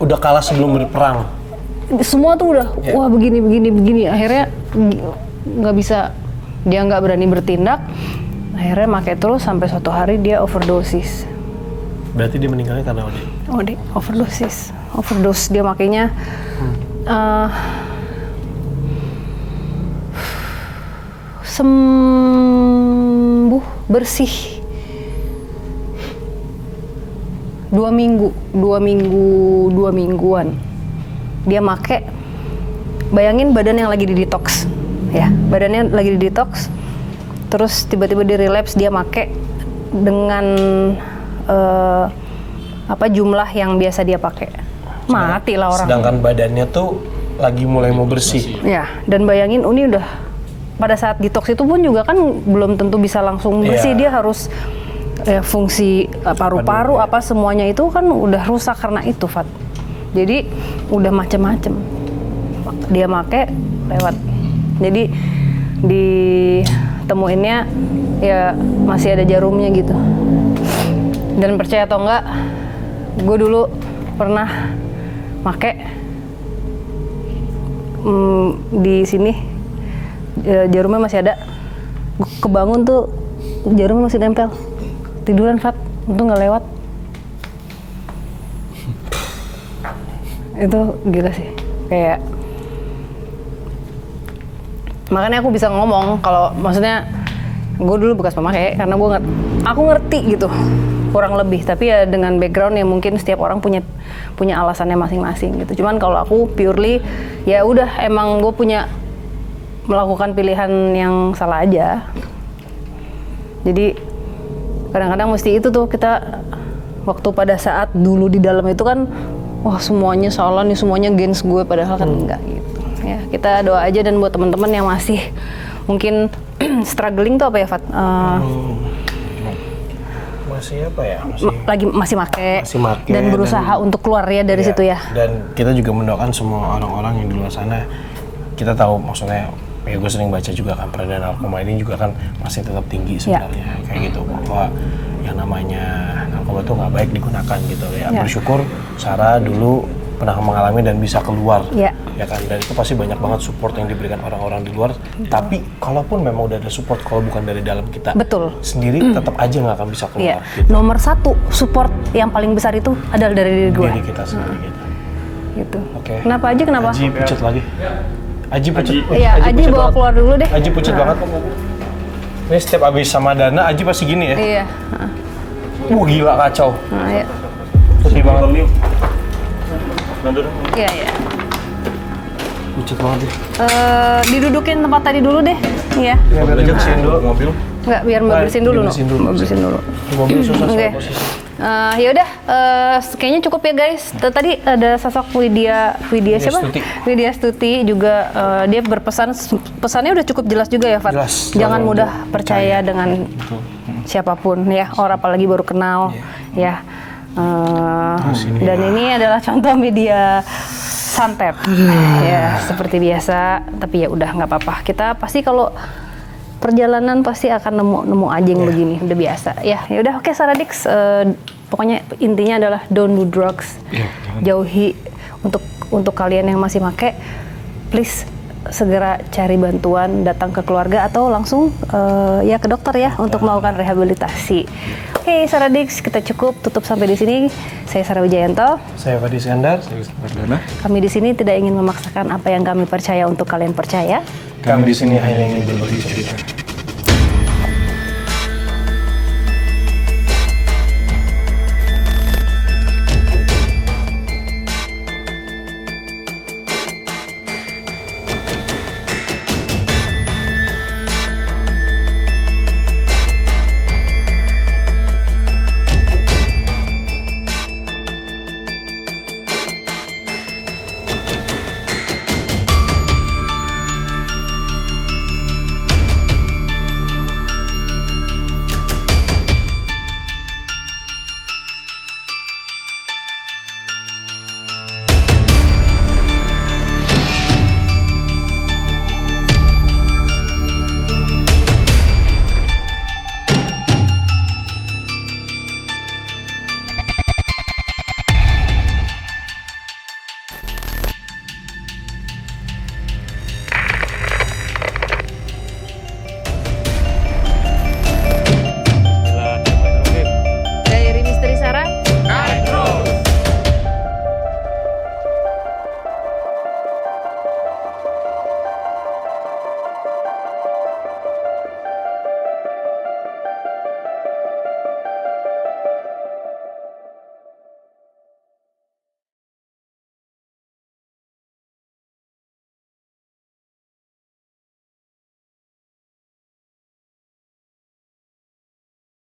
udah kalah sebelum berperang. Semua tuh udah wah begini, akhirnya nggak bisa, dia nggak berani bertindak, akhirnya pakai terus sampai suatu hari dia overdosis. Berarti dia meninggalnya karena overdose dia makainya sembuh bersih 2 mingguan dia make. Bayangin badan yang lagi di detox ya, badannya lagi di detox, terus tiba-tiba dia relapse, dia make dengan jumlah yang biasa dia pakai, mati lah orang. Sedangkan badannya tuh lagi mulai mau bersih. Ya, dan bayangin ini udah pada saat detox itu pun juga kan belum tentu bisa langsung bersih, dia harus fungsi paru-paru apa semuanya itu kan udah rusak karena itu, Fat. Jadi udah macem-macem dia make lewat. Jadi ditemuinnya ya masih ada jarumnya gitu. Dan percaya atau enggak, gue dulu pernah make di sini jarumnya masih ada. Gue kebangun tuh jarumnya masih nempel. Tiduran, Fat, untung nggak lewat. Itu gila sih, kayak makanya aku bisa ngomong kalau maksudnya gue dulu bekas pemakai karena aku ngerti gitu kurang lebih, tapi ya dengan background yang mungkin setiap orang punya alasannya masing-masing gitu. Cuman kalau aku purely ya udah emang gue melakukan pilihan yang salah aja. Jadi kadang-kadang mesti itu tuh kita waktu pada saat dulu di dalam itu kan wah semuanya salah nih, semuanya against gue, padahal kan enggak gitu. Ya, kita doa aja, dan buat teman-teman yang masih mungkin struggling tuh apa ya, Fat? Masih make dan berusaha untuk keluar ya dari situ ya. Dan kita juga mendoakan semua orang-orang yang di luar sana. Kita tahu maksudnya, ya gue sering baca juga kan peredaran narkoba ini juga kan masih tetap tinggi sebenarnya, kayak gitu, bahwa yang namanya narkoba tuh nggak baik digunakan gitu ya. Bersyukur Sarah dulu pernah mengalami dan bisa keluar, ya kan, dan itu pasti banyak banget support yang diberikan orang-orang di luar. Tapi kalaupun memang udah ada support, kalau bukan dari dalam kita sendiri, tetap aja nggak akan bisa keluar. Gitu. Nomor 1 support yang paling besar itu adalah dari diri gue. Diri kita sendiri gitu. Oke. Kenapa Aji? Kenapa? Aji pucat lagi. Aji pucat. Iya, Aji bawa banget. Keluar dulu deh. Aji pucat banget. Ini setiap abis sama Dana, Aji pasti gini ya? Iya. Gila kacau. Iya. Sedih banget. Iya. Pucat banget deh. Didudukin tempat tadi dulu deh. Iya. Ya, biar aja bersihin dulu mobil. Enggak, biar Mbak bersihin dulu. Bersihin dulu. Mobil susah soal posisi. Ya udah, kayaknya cukup ya guys. Tadi ada sosok Widya siapa? Widya Stuti juga, dia pesannya udah cukup jelas juga ya, Fat. Jangan mudah percaya dengan siapapun ya, orang apalagi baru kenal ya. Dan ini adalah contoh media santet ya, seperti biasa. Tapi ya udah nggak apa-apa. Kita pasti kalau perjalanan pasti akan nemu aja yang begini, udah biasa ya. Ya udah, oke Saradix, pokoknya intinya adalah don't do drugs, jauhi. Untuk kalian yang masih make, please segera cari bantuan, datang ke keluarga atau langsung ya ke dokter ya untuk melakukan rehabilitasi. Oke, Saradix, kita cukup tutup sampai di sini. Saya Sarah Wijayanto. Saya Fadi Iskandar. Kami di sini tidak ingin memaksakan apa yang kami percaya untuk kalian percaya. Kami di sini hanya ingin berbagi cerita.